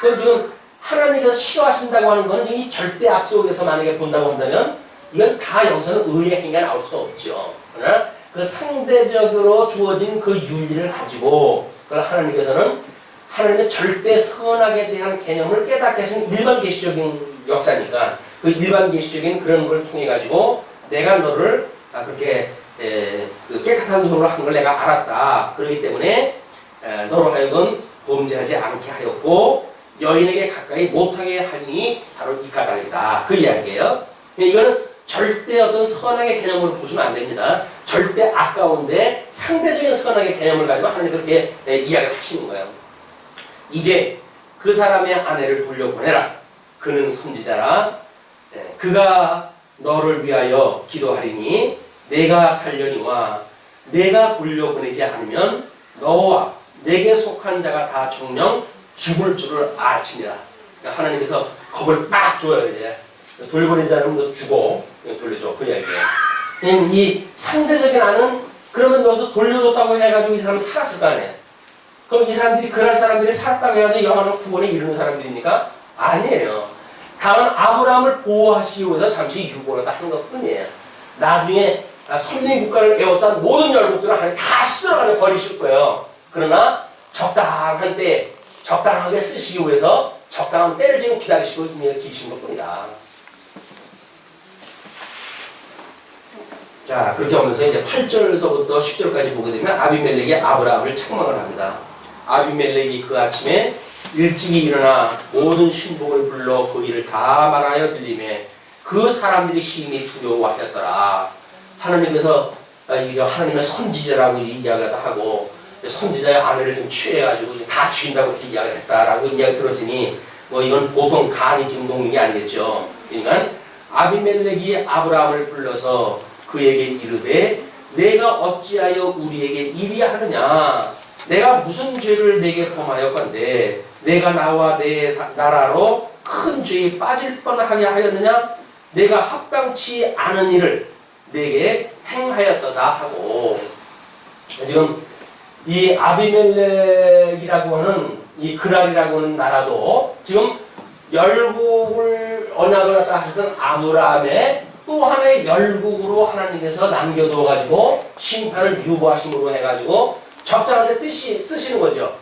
그럼 지금 하나님께서 싫어하신다고 하는 것은 이 절대 악 속에서 만약에 본다고 한다면 이건 다 여기서는 의의 행위가 나올 수가 없죠. 그러나 그 상대적으로 주어진 그 윤리를 가지고 그걸 하나님께서는 하나님의 절대 선악에 대한 개념을 깨닫게 하신 일반 계시적인 역사니까 그 일반 계시적인 그런 걸 통해 가지고 내가 너를 그렇게 그 깨끗한 손으로 한 걸 내가 알았다. 그렇기 때문에 너로 하여금 범죄하지 않게 하였고 여인에게 가까이 못하게 하니 바로 이 까닭이다. 그 이야기예요. 이거는 절대 어떤 선악의 개념으로 보시면 안 됩니다. 절대 악 가운데 상대적인 선악의 개념을 가지고 하나님 그렇게 이야기를 하시는 거예요. 이제 그 사람의 아내를 돌려보내라. 그는 선지자라. 그가 너를 위하여 기도하리니 내가 살려니와 내가 돌려보내지 않으면 너와 내게 속한 자가 다 정령 죽을 줄을 알지니라. 그러니까 하나님께서 겁을 막 줘요. 이제 돌려보내지 않으면 너 죽어. 돌려줘. 그 이야기예요. 이 상대적인 안은 그러면 여기서 돌려줬다고 해가지고 이 사람은 살았을 거 아니에요. 그럼 이 사람들이 그날 사람들이 살았다고 해가지고 영원한 구원에 이르는 사람들입니까? 아니에요. 다만 아브라함을 보호하시기 위해서 잠시 유보를 하는 것 뿐이에요. 나중에 선민 국가를 에워싼 모든 열국들을 하나님 다 씻어가지고 버리실 거예요. 그러나 적당한 때 적당하게 쓰시기 위해서 적당한 때를 지금 기다리시고 계신 것 뿐이다. 자, 그렇게 하면서 이제 8절서부터 10절까지 보게 되면 아비멜렉이 아브라함을 책망을 합니다. 아비멜렉이 그 아침에 일찍이 일어나 모든 신복을 불러 그 일을 다 말하여 들리매 그 사람들이 심히 두려워하였더라. 하나님께서 하나님의 선지자라고 이야기를 하고 선지자의 아내를 좀 취해가지고 다 죽인다고 이렇게 이야기를 했다라고 이야기 들었으니 뭐 이건 보통 간이 지금 녹는 게 아니겠죠. 그러니까 아비멜렉이 아브라함을 불러서 그에게 이르되 내가 어찌하여 우리에게 이리 하느냐. 내가 무슨 죄를 내게 범하였건데 내가 나와 내 나라로 큰 죄에 빠질 뻔하게 하였느냐. 내가 합당치 않은 일을 내게 행하였도다 하고 지금 이 아비멜렉이라고 하는 이 그랄이라고 하는 나라도 지금 열국을 언약을 갖다 하셨던 아브라함의 또 하나의 열국으로 하나님께서 남겨두어가지고 심판을 유보하심으로 해가지고 적절한 데 쓰시는 거죠.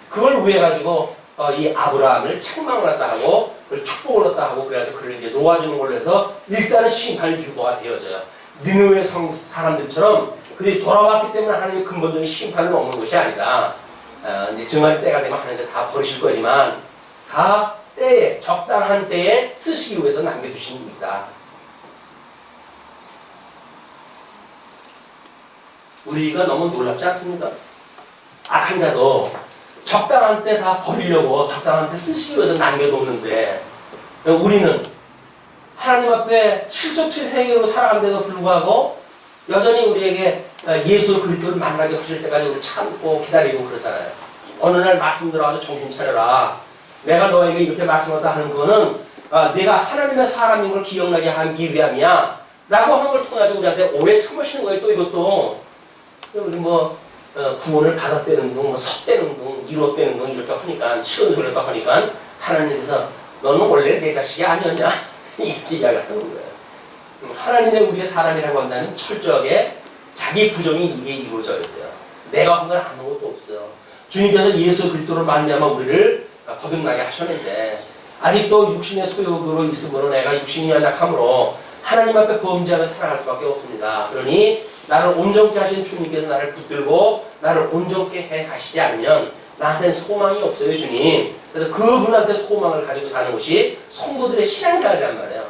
그걸 위해 가지고 이 아브라함을 책망을 했다 하고 그걸 축복을 했다 하고 그래가지고 그를 이제 놓아주는 걸로 해서 일단은 심판이 유보가 되어져요. 니느웨 사람들처럼 그들이 돌아왔기 때문에 하나님의 근본적인 심판을 먹는 것이 아니다. 이제 증언의 때가 되면 하나님께서 다 버리실 거지만 다 때에 적당한 때에 쓰시기 위해서 남겨두신 일이다. 우리가 너무 놀랍지 않습니까? 악한 자도 적당한 때 다 버리려고 적당한 때 쓰시기 위해서 남겨뒀는데 우리는 하나님 앞에 실속의 세계로 살아간데도 불구하고 여전히 우리에게 예수 그리스도를 만나게 하실 때까지 우리 참고 기다리고 그러잖아요. 어느 날 말씀 들어가서 정신 차려라. 내가 너에게 이렇게 말씀하다 하는 거는 내가 하나님의 사람인 걸 기억나게 하기 위함이야 라고 하는 걸 통해서 우리한테 오래 참으시는 거예요. 또 이것도 우리 구원을 받았다는 둥, 섰다는 둥, 이뤘다는 둥 이렇게 하니까 시원 소리가 하니까 하나님께서 너는 원래 내 자식이 아니었냐 이렇게 이야기하는 거예요. 하나님의 우리의 사람이라고 한다면 철저하게 자기 부정이 이게 이루어져야 돼요. 내가 한 건 아무것도 없어요. 주님께서 예수 그리스도로 말미암아 우리를 거듭나게 하셨는데 아직도 육신의 소욕으로 있으므로 내가 육신이 연약함으로 하나님 앞에 범죄하며 살아갈 수밖에 없습니다. 그러니 나를 온전케 하신 주님께서 나를 붙들고 나를 온전케 해 가시지 않으면 나한테는 소망이 없어요, 주님. 그래서 그분한테 소망을 가지고 사는 것이 성도들의 신앙생활이란 말이에요.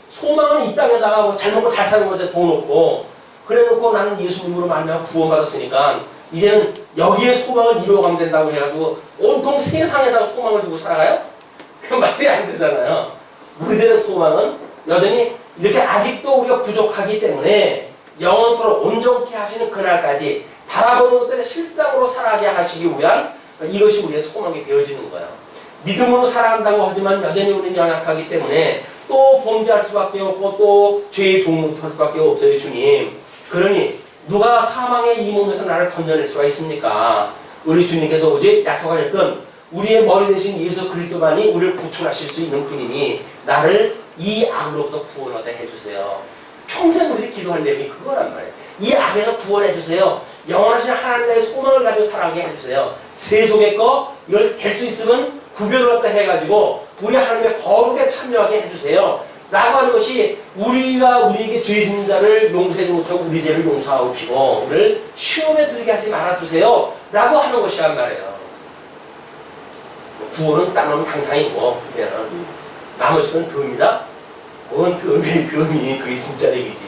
소망은 이 땅에다가 잘 먹고 잘 사는 것에 돈 놓고 그래놓고 나는 예수님으로 만나고 구원받았으니까 이제는 여기에 소망을 이루어가면 된다고 해가지고 온통 세상에다가 소망을 두고 살아가요? 그 말이 안 되잖아요. 우리들의 소망은 여전히 이렇게 아직도 우리가 부족하기 때문에 영원토록 온전케 하시는 그날까지 바라보는 것들의 실상으로 살아가게 하시기 위한 이것이 우리의 소망이 되어지는 거예요. 믿음으로 살아간다고 하지만 여전히 우리는 연약하기 때문에 또 범죄할 수밖에 없고 또 죄의 종목을 할 수밖에 없어요, 주님. 그러니 누가 사망의 이 몸에서 나를 건져낼 수가 있습니까? 우리 주님께서 오직 약속하셨던 우리의 머리 대신 예수 그리스도만이 우리를 구출하실 수 있는 분이니 나를 이 악으로부터 구원하게 해주세요. 평생 우리를 기도할 내용이 그거란 말이에요. 이 악에서 구원해 주세요. 영원하신 하나님의 소망을 가지고 살아가게 해주세요. 세속의 거 이걸 될 수 있으면 구별을 갖다 해가지고 우리 하나님의 거룩에 참여하게 해주세요. 라고 하는 것이 우리가 우리에게 죄 짓는 자를 용서하지 못하고 우리 죄를 용서하옵시고 우리를 시험에 들게 하지 말아주세요. 라고 하는 것이란 말이에요. 구원은 땅은 당상이고 그때는 나머지는 덤이다. 뭔 덤이 그게 진짜 얘기지.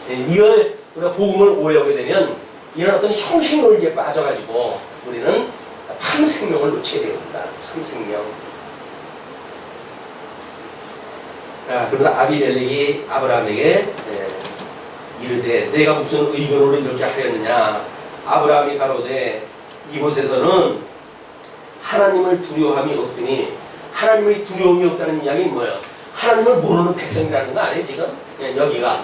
이걸 우리가 복음을 오해하게 되면 이런 어떤 형식 논리에 빠져가지고 우리는 참 생명을 놓치게 됩니다. 참 생명. 그러면서 아비멜렉이 아브라함에게 이르되 내가 무슨 의견으로 이렇게 하였느냐. 아브라함이 가로되 이곳에서는 하나님을 두려워함이 없으니 하나님의 두려움이 없다는 이야기는 뭐예요? 하나님을 모르는 백성이라는 거 아니에요 지금? 여기가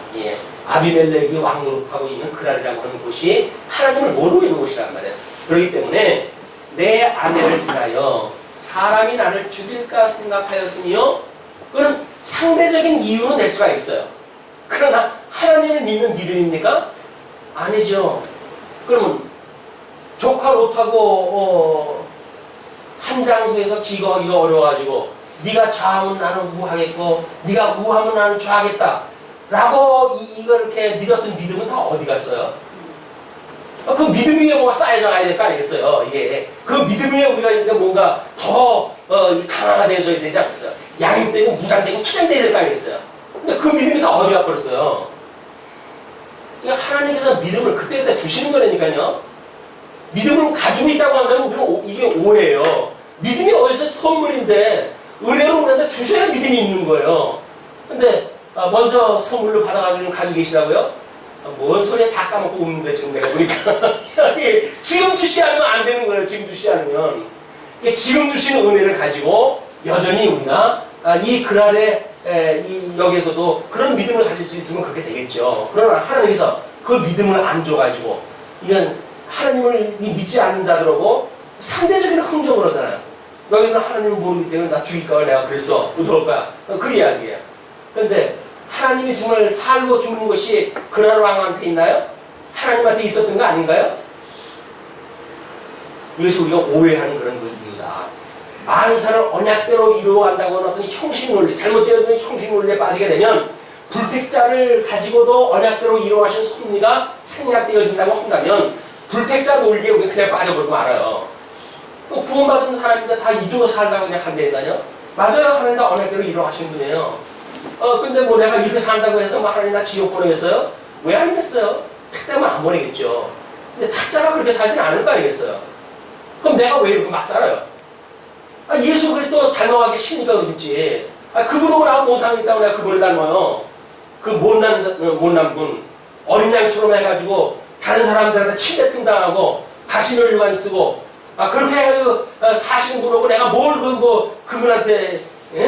아비멜렉이 왕노릇하고 있는 그랄이라고 하는 곳이 하나님을 모르고 있는 곳이란 말이에요. 그렇기 때문에 내 아내를 위하여 사람이 나를 죽일까 생각하였으니요. 그건 상대적인 이유는 낼 수가 있어요. 그러나 하나님을 믿는 믿음입니까? 아니죠. 그러면 조카 롯하고 한 장소에서 기거하기가 어려워가지고 네가 좌하면 나는 우하겠고 네가 우하면 나는 좌하겠다 라고 이거 이렇게 믿었던 믿음은 다 어디 갔어요? 그 믿음 위에 뭐가 쌓여져 가야 될 거 아니겠어요? 이게 그 믿음 위에 우리가 뭔가 더 강화가 되어져야 되지 않겠어요? 양육되고 무장되고 투쟁돼야 될 거 아니겠어요? 근데 그 믿음이 다 어디 가버렸어요? 그러니까 하나님께서 믿음을 그때그때 주시는 거라니까요. 믿음을 가지고 있다고 한다면 우리는 이게 오해예요. 믿음이 어디서 선물인데 은혜로 우리한테 주셔야 믿음이 있는 거예요. 근데 먼저 선물로 받아가지고 가지고 계시라고요? 뭔 소리야 다 까먹고 웃는데 지금 내가 보니까 지금 주시 않으면 안 되는 거예요. 지금 주시 않으면 지금 주시는 은혜를 가지고 여전히 우리가 이 그날에 여기에서도 그런 믿음을 가질 수 있으면 그렇게 되겠죠. 그러나 하나님께서 그 믿음을 안 줘가지고 이건 하나님을 믿지 않는 자들하고 상대적인 흥정을 하잖아요. 너희는 하나님을 모르기 때문에 나 죽일까 내가 그랬어. 어떨 거야. 그 이야기예요. 근데 하나님이 정말 살고 죽는 것이 그랄 왕한테 있나요? 하나님한테 있었던 거 아닌가요? 이것이 우리가 오해하는 그런 이유다. 만사를 언약대로 이루어간다고 하는 어떤 형식논리, 잘못되어진 형식논리에 빠지게 되면 불택자를 가지고도 언약대로 이루어가신 섭리가 생략되어진다고 한다면 불택자 논리에 우리가 그냥 빠져버리고 말아요. 구원받은 사람인데 다 이쪽으로 살다고 그냥 한다니까요. 맞아요. 하나님 다 언약대로 이루어가신 분이에요. 근데 뭐 내가 이렇게 산다고 해서 뭐 하나님 나 지옥 보내겠어요? 왜 아니겠어요? 탁자면 안 보내겠죠. 근데 탁자가 그렇게 살진 않을 거 아니겠어요? 그럼 내가 왜 이렇게 막 살아요? 예수 그리스도 닮아가기 싫으니까 그러겠지. 그분하고 나하고 모상이 있다고 내가 그분을 닮아요. 그 못난 분. 어린 양처럼 해가지고 다른 사람들한테 침뱉음 당하고 가시면류관 쓰고 그렇게 해가지고 사시는 분하고 내가 뭘 그분한테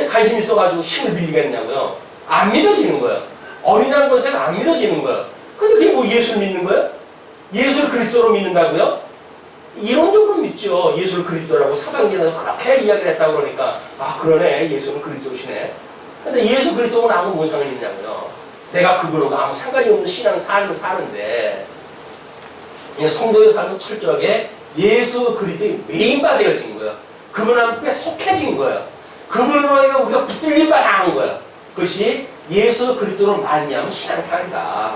관심 있어가지고 힘을 빌리겠냐고요. 안 믿어지는 거예요. 어린이라는 것은 안 믿어지는 거예요. 근데 그게 뭐 예수를 믿는 거예요? 예수를 그리스도로 믿는다고요? 이론적으로 믿죠. 예수를 그리스도라고 사도행전에서 그렇게 이야기를 했다고 그러니까 그러네. 예수는 그리스도시네. 근데 예수 그리스도는 아무 뭔 상관이 있냐고요. 내가 그분하고 아무 상관이 없는 신앙 삶을 사는데 성도의 삶은 철저하게 예수 그리스도의 메인바 되어진 거예요. 그분 앞에 속해진 거예요. 그분으로 우리가 붙들림 바 당한 거예요. 그것이 예수 그리스도로 말미암은 신앙생활이다.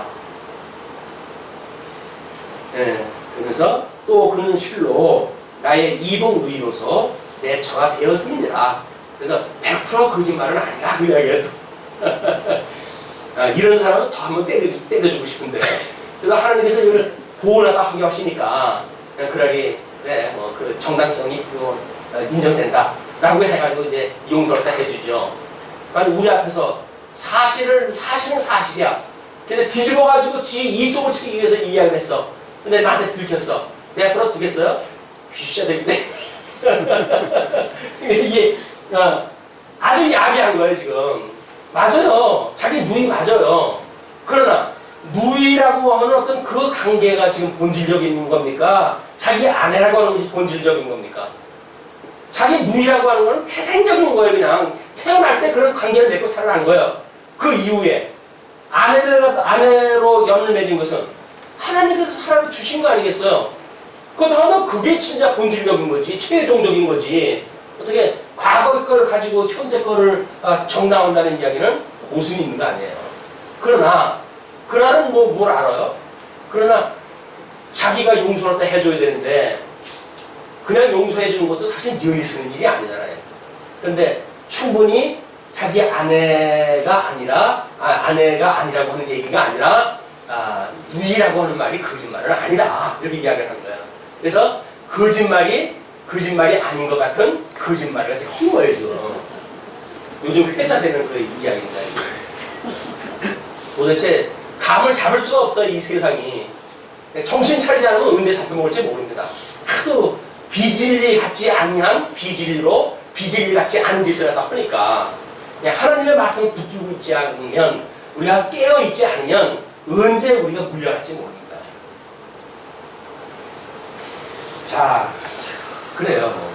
그러면서 또 그는 실로 나의 이복의로서 내 처가 되었습니다. 그래서 100% 거짓말은 아니다. 그 이야기예요. 이런 사람은 더 한번 때려주고 싶은데 그래서 하나님께서 이걸 구원하다 하게 하시니까 그러기 그 정당성이 인정된다 라고 해가지고 이제 용서를 다 해주죠. 아니 우리 앞에서 사실은 사실이야. 근데 뒤집어가지고 지 이속을 치기 위해서 이야기를 했어. 근데 나한테 들켰어. 내가 그럼 두겠어요? 귀셔야 되겠네. 이게 아주 야비한 거예요 지금. 맞아요. 자기 누이 맞아요. 그러나 누이라고 하는 어떤 그 관계가 지금 본질적인 겁니까? 자기 아내라고 하는 것이 본질적인 겁니까? 자기 누이라고 하는 거는 태생적인 거예요. 그냥 태어날 때 그런 관계를 맺고 살아난 거예요. 그 이후에 아내로 연을 맺은 것은 하나님께서 사람을 주신 거 아니겠어요? 그렇다면 그게 진짜 본질적인 거지, 최종적인 거지. 어떻게 과거의 거를 가지고 현재 거를 정당한다는 이야기는 모순이 있는 거 아니에요. 그러나는 뭘 알아요? 그러나 자기가 용서를 다 해줘야 되는데 그냥 용서해 주는 것도 사실 뉘어리 쓰는 일이 아니잖아요. 그런데 충분히 자기 아내가 아니라고 하는 얘기가 아니라 누이라고 하는 말이 거짓말은 아니다. 이렇게 이야기를 한 거예요. 그래서 거짓말이 아닌 것 같은 거짓말을 한 거예요, 지금. 요즘 회자되는 그 이야기입니다. 도대체 감을 잡을 수가 없어요, 이 세상이. 정신 차리지 않으면 언제 잡혀먹을지 모릅니다. 하도 비진리 같지 않은 비진리로 비진리 같지 않은 짓을 하다 하니까 하나님의 말씀을 붙들고 있지 않으면, 우리가 깨어있지 않으면 언제 우리가 물려갈지 모릅니다. 자, 그래요.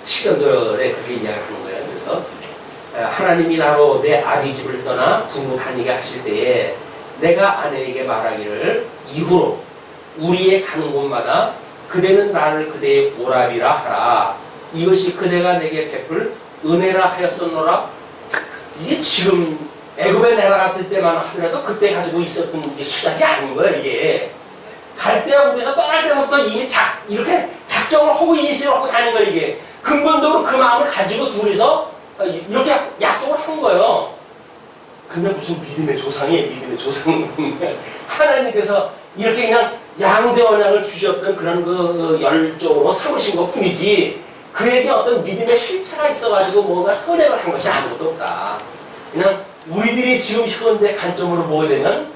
시편들에 그렇게 이야기하는 거예요. 그래서 하나님이 나로 내 아비 집을 떠나 두고 다니게 하실 때에 내가 아내에게 말하기를 이후로 우리의 가는 곳마다 그대는 나를 그대의 오라비라 하라. 이것이 그대가 내게 베풀 은혜라 하였었노라. 이게 지금 애굽에 내려갔을 때만 하더라도 그때 가지고 있었던 게 수작이 아닌 거예요. 이게 갈 때와 우리에서 떠날 때서부터 이미 이렇게 작정을 하고 인식을 하고 다닌 거예요. 이게 근본적으로 그 마음을 가지고 둘이서 이렇게 약속을 한 거예요. 근데 무슨 믿음의 조상이에요. 믿음의 조상. 하나님께서 이렇게 그냥 양대원양을 주셨던 그런 그 열정으로 삼으신 것 뿐이지 그에게 어떤 믿음의 실체가 있어가지고 뭔가 선행을 한 것이 아무것도 없다. 그냥 우리들이 지금 현재 관점으로 보게 되면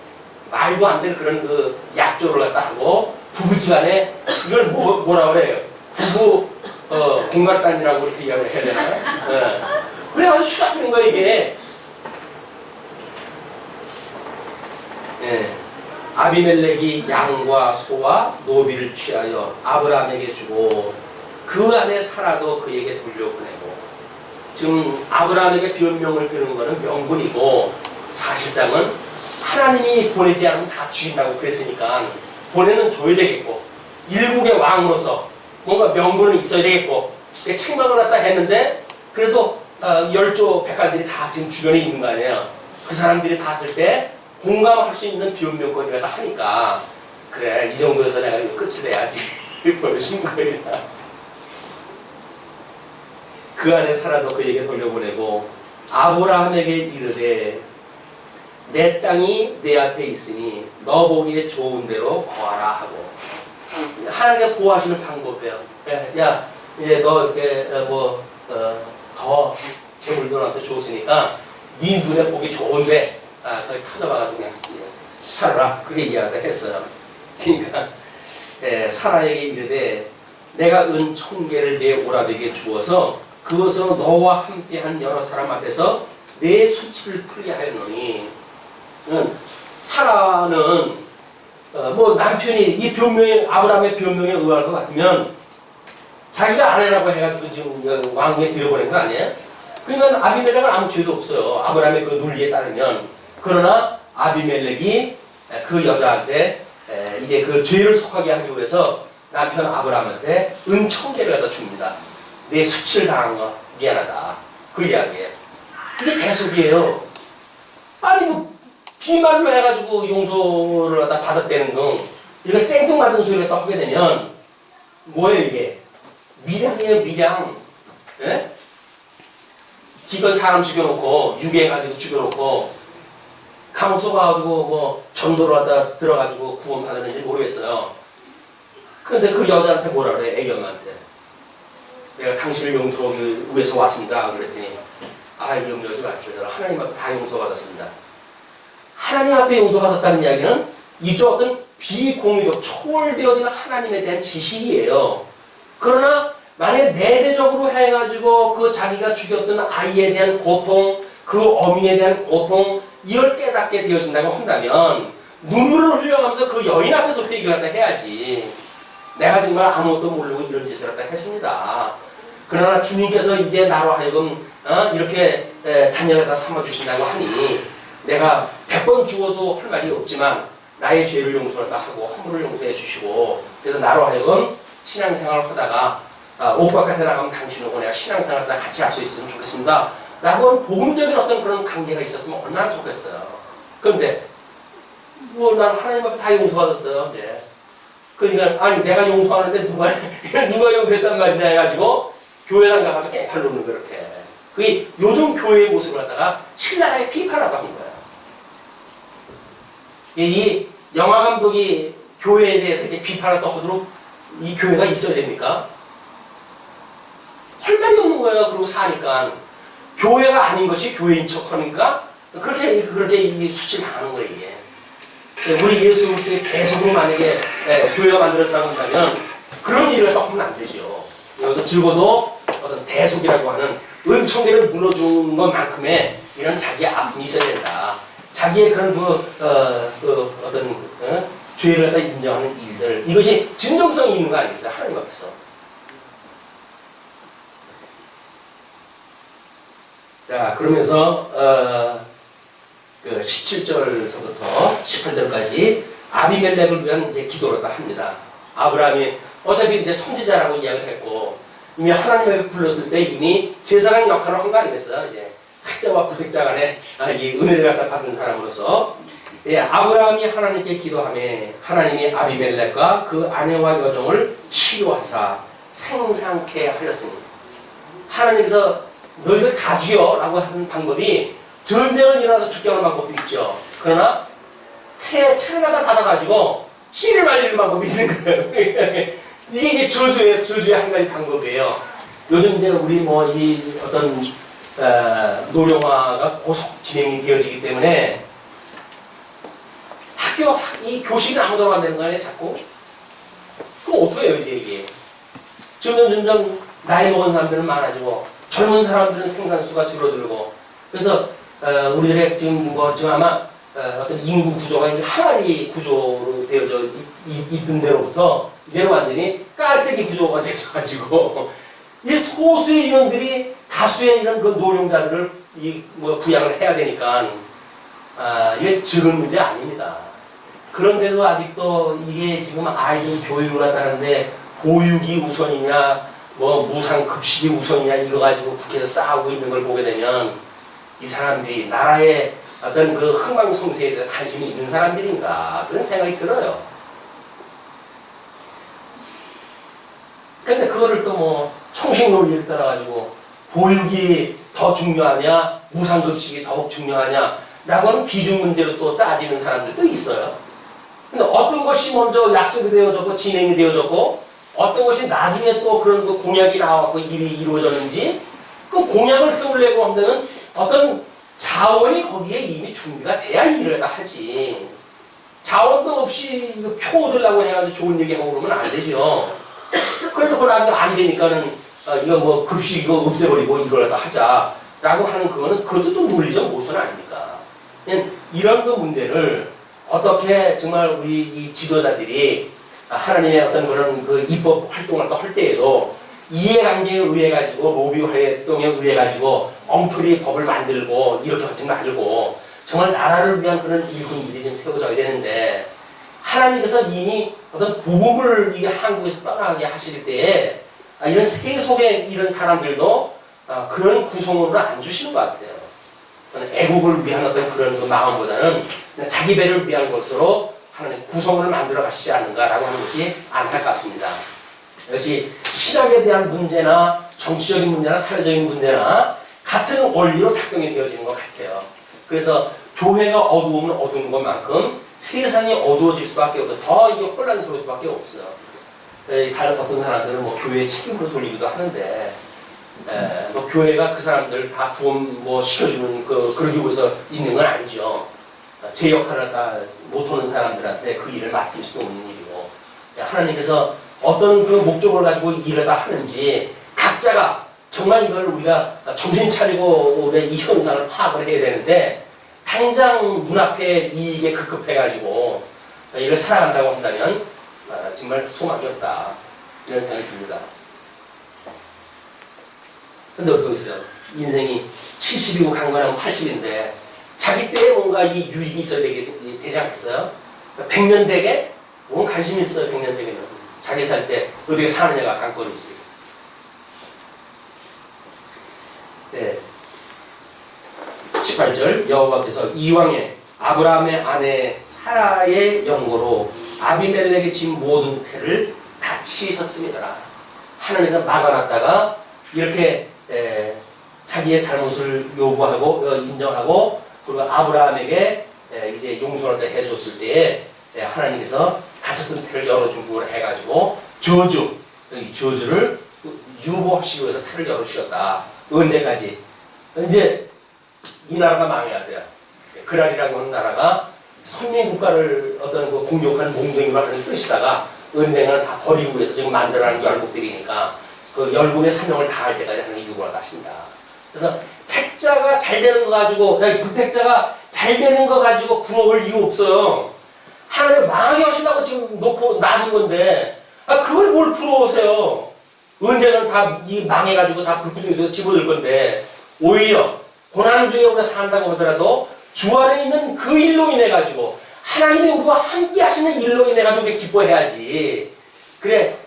말도 안 되는 그런 그 약조를 갖다 하고 부부지간에 이걸 뭐라 그래요? 부부 공갈단이라고 이렇게 이야기를 해야 되나요? 그래가지고 수작하는 거야 이게. 아비멜렉이 양과 소와 노비를 취하여 아브라함에게 주고 그 안에 사라도 그에게 돌려보내고. 지금 아브라함에게 변명을 들은 거는 명분이고 사실상은 하나님이 보내지 않으면 다 죽인다고 그랬으니까 보내는 줘야 되겠고 일국의 왕으로서 뭔가 명분은 있어야 되겠고 책망을 갖다 했는데 그래도 열조 백관들이 다 지금 주변에 있는 거 아니에요. 그 사람들이 봤을 때 공감할 수 있는 변명거리가 다 하니까 그래 이 정도에서 내가 이거 끝을 내야지 보여준 거야. 그 안에 살아도 그에게 돌려보내고 아브라함에게 이르되 내 땅이 내 앞에 있으니 너 보기에 좋은 대로 거하라 하고. 하나님께 보호하시는 방법이에요. 야 이제 너 이렇게 더 재물도 나한테 줬으니까 네 눈에 보기 좋은데 거기 터져봐가지고 그냥 살아라. 그게 이야기를 했어요. 그러니까 사라에게 이르되 내가 은 1000개를 내 오라비에게 주어서 그것으로 너와 함께한 여러 사람 앞에서 내 수치를 풀게 하였노니. 사라는 남편이 이 변명에 아브라함의 변명에 의할 것 같으면 자기가 아내라고 해가지고 지금 왕에게 들여보낸 거 아니에요? 그러니까 아비멜렉은 아무 죄도 없어요. 아브라함의 그 논리에 따르면. 그러나 아비멜렉이 그 여자한테 이제 그 죄를 속하게 하기 위해서 남편 아브라함한테 은 1000개를 갖다 줍니다. 내 수치를 당한 거 미안하다. 그 이야기예요. 이게 대속이에요. 아니 뭐 비말로 해가지고 용서를 갖다 받았다는 거 이렇게 생뚱맞은 소리를 갖다 하게 되면 뭐예요 이게? 밀양이에요 밀양. 예? 기껏 사람 죽여놓고 유괴해가지고 죽여놓고 감옥소 가가지고 뭐 전도를 갖다 들어가지고 구원 받았는지 모르겠어요. 근데 그 여자한테 뭐라 그래? 애경한테 내가 당신을 용서하기 위해서 왔습니다. 그랬더니 염려하지 마십시오. 하나님 앞에 다 용서받았습니다. 하나님 앞에 용서받았다는 이야기는 이쪽 어떤 비공유적 초월되어진 하나님에 대한 지식이에요. 그러나 만약에 내재적으로 해가지고 그 자기가 죽였던 아이에 대한 고통, 그 어미에 대한 고통, 이걸 깨닫게 되어진다고 한다면 눈물을 흘려가면서 그 여인 앞에서 회개를 갖다 해야지. 내가 정말 아무것도 모르고 이런 짓을 갖다 했습니다. 그러나 주님께서 이제 나로 하여금 이렇게 자녀를 갖다 삼아주신다고 하니 내가 100번 죽어도 할 말이 없지만 나의 죄를 용서한다 하고 허물을 용서해 주시고 그래서 나로 하여금 신앙생활을 하다가 옥바깥에 나가면 당신하고 내가 신앙생활을 같이 할 수 있으면 좋겠습니다. 라고 복음적인 어떤 그런 관계가 있었으면 얼마나 좋겠어요. 그런데 뭐 난 하나님 앞에 다 용서받았어요. 이제. 그러니까 아니 내가 용서하는데 누가 용서했단 말이냐 해가지고 교회당 가가지고 깨끗 놓는 거 이렇게. 그게 요즘 교회의 모습을 갖다가 신랄하게 비판하고 하는 거예요. 이 영화 감독이 교회에 대해서 이렇게 비판을 떠하도록 이 교회가 있어야 됩니까? 할 말이 없는 거예요. 그러고 사니까. 교회가 아닌 것이 교회인 척 하니까 그렇게 이 수치를 당하는 거예요, 이게. 우리 예수 그리스도의 대속으로 만약에 교회가 만들었다고 한다면 그런 일을 하면 안 되죠. 여기서 적어도 어떤 대속이라고 하는 은총계를 무너주는 것만큼의 이런 자기의 아픔이 있어야 된다. 자기의 그런 어떤 죄를 갖다 인정하는 일들, 이것이 진정성이 있는 거 아니겠어요? 하나님 앞에서. 자, 그러면서 그 17절서부터 18절까지 아비멜렉을 위한 이제 기도를 합니다. 아브라함이 어차피 이제 선지자라고 이야기를 했고 이미 하나님을 불렀을 때 이미 제사장 역할을 한 거 아니겠어요? 이제 학자와 부택자 간에 이 은혜를 갖다 받은 사람으로서 아브라함이 하나님께 기도하며 하나님이 아비멜렉과 그 아내와 여종을 치료하사 생상케 하였으니 하나님께서 너희들 다 죽여 라고 하는 방법이 전쟁을 일어나서 죽게 하는 방법도 있죠. 그러나 태를 갖다 닫아가지고 씨를 말리는 방법이 있는 거예요. 이게 이제 저주의 한 가지 방법이에요. 요즘 이제 우리 뭐 이 어떤 노령화가 고속 진행이 되어지기 때문에 이 교식이 아무도 안 되는 거 아니에요, 자꾸? 그럼 어떻게 해요, 이제 이게? 점점 나이 먹은 사람들은 많아지고 젊은 사람들은 생산수가 줄어들고 그래서 우리들의 지금 아마 어떤 인구 구조가 이제 항아리 구조로 되어져 있던 데로부터 이제는 완전히 깔때기 구조가 되어가지고 이 소수의 인원들이 다수의 이런 그 노령자들을 부양을 해야 되니까 이게 적은 문제 아닙니다. 그런데도 아직도 이게 지금 아이들 교육을 한다는데 보육이 우선이냐 뭐 무상급식이 우선이냐 이거 가지고 국회에서 싸우고 있는 걸 보게 되면 이 사람들이 나라의 어떤 그 흥망성쇠에 대해 관심이 있는 사람들인가 그런 생각이 들어요. 근데 그거를 또 뭐 총식 논리를 따라가지고 보육이 더 중요하냐 무상급식이 더욱 중요하냐 라고 하는 비중 문제로 또 따지는 사람들도 있어요. 근데 어떤 것이 먼저 약속이 되어졌고 진행이 되어졌고 어떤 것이 나중에 또 그런 그 공약이 나와서 일이 이루어졌는지 그 공약을 세우려고 하면 어떤 자원이 거기에 이미 준비가 돼야 일을 다 하지. 자원도 없이 표 얻으려고 해가지고 좋은 얘기하고 그러면 안 되죠. 그래서 그걸 안 되니까는 이거 뭐 급식 이거 없애버리고 이걸 다 하자라고 하는 그것도 또 논리적 모순 아닙니까? 이런 그 문제를 어떻게 정말 우리 이 지도자들이 하나님의 어떤 그런 그 입법 활동을 또 할 때에도 이해관계에 의해 가지고 로비 활동에 의해 가지고 엉터리 법을 만들고 이렇게 하지 말고 정말 나라를 위한 그런 일꾼들이 좀 세워져야 되는데 하나님께서 이미 어떤 복음을 이게 한국에서 떠나게 하실 때에 이런 세속의 이런 사람들도 그런 구성으로 안 주시는 것 같아요. 애국을 위한 어떤 그런 그 마음보다는 자기 배를 위한 것으로 하나님 구성을 만들어 가시지 않는가라고 하는 것이 안타깝습니다. 역시 신학에 대한 문제나 정치적인 문제나 사회적인 문제나 같은 원리로 작동이 되어지는 것 같아요. 그래서 교회가 어두우면 어두운 것만큼 세상이 어두워질 수밖에 없어. 더 이게 혼란스러울 수밖에 없어요. 다른 어떤 사람들은 뭐 교회의 책임으로 돌리기도 하는데 뭐 교회가 그 사람들 다 구원 뭐 시켜주는 그러기 위해서 있는 건 아니죠. 제 역할을 다 못하는 사람들한테 그 일을 맡길 수도 없는 일이고 하나님께서 어떤 그 목적을 가지고 일을 다 하는지 각자가 정말 이걸 우리가 정신 차리고 이 현상을 파악을 해야 되는데 당장 눈앞에 이익에 급급해가지고 이걸 살아간다고 한다면 정말 소망이 없다 이런 생각이 듭니다. 근데 어떻게 있어요? 인생이 70이고 강건하면 80인데 자기 때에 뭔가 이 유익이 있어야 되지 않겠어요? 100년 되게? 뭔 관심이 있어요 100년 되게는. 자기 살 때 어떻게 사느냐가 관건이지. 네. 18절 여호와께서 이왕에 아브라함의 아내 사라의 영고로 아비멜렉의 진 모든 태를 다치셨습니다. 하나님께서 막아놨다가 이렇게 자기의 잘못을 요구하고 인정하고 그리고 아브라함에게 이제 용서를 해줬을 때에 하나님께서 닫혔던 태를 열어주고 해가지고 이 저주를 유보하시기 위해서 태를 열어주셨다. 언제까지? 이제 이 나라가 망해야 돼요. 그랄이라고 하는 나라가 선민국가를 어떤 그 공격하는 몽둥이만 쓰시다가 은행은 다 버리고 해서 지금 만들어가는 열국들이니까 그 열국의 사명을 다할 때까지 하나님이 유보를 하신다. 그래서 택자가 잘 되는 거 가지고 불택자가 잘 되는 거 가지고 부러울 이유 없어요. 하나님 망하게 하신다고 지금 놓고 놔둔 건데 그걸 뭘 부러우세요. 언제는 다 이 망해가지고 다 불구덩이에서 집어들 건데 오히려 고난 중에 우리가 산다고 하더라도 주 안에 있는 그 일로 인해 가지고 하나님이 우리와 함께 하시는 일로 인해 가지고 우리가 기뻐해야지. 그래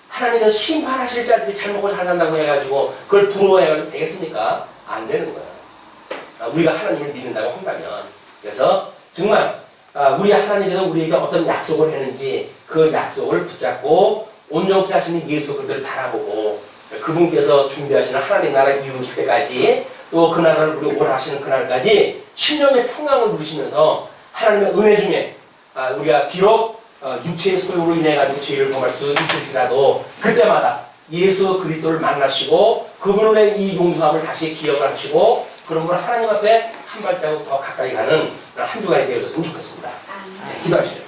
하나님은 심판하실 자들이 잘 먹고 잘 산다고 해가지고 그걸 부러워해가지고 되겠습니까? 안 되는 거야. 우리가 하나님을 믿는다고 한다면. 그래서 정말 우리 하나님께서 우리에게 어떤 약속을 했는지 그 약속을 붙잡고 온전케 하시는 예수 그리스도를 바라보고 그분께서 준비하시는 하나님 나라 이루실 때까지 또 그 나라를 우리 오라하시는 그날까지 심령의 평강을 누리시면서 하나님의 은혜 중에 우리가 비록 육체의 소유로 인해 가지고 죄를 범할 수 있을지라도 그때마다 예수 그리스도를 만나시고 그분의 이 용서함을 다시 기억을 하시고 그러므로 하나님 앞에 한 발자국 더 가까이 가는 한 주간이 되어졌으면 좋겠습니다. 네, 기도하시죠.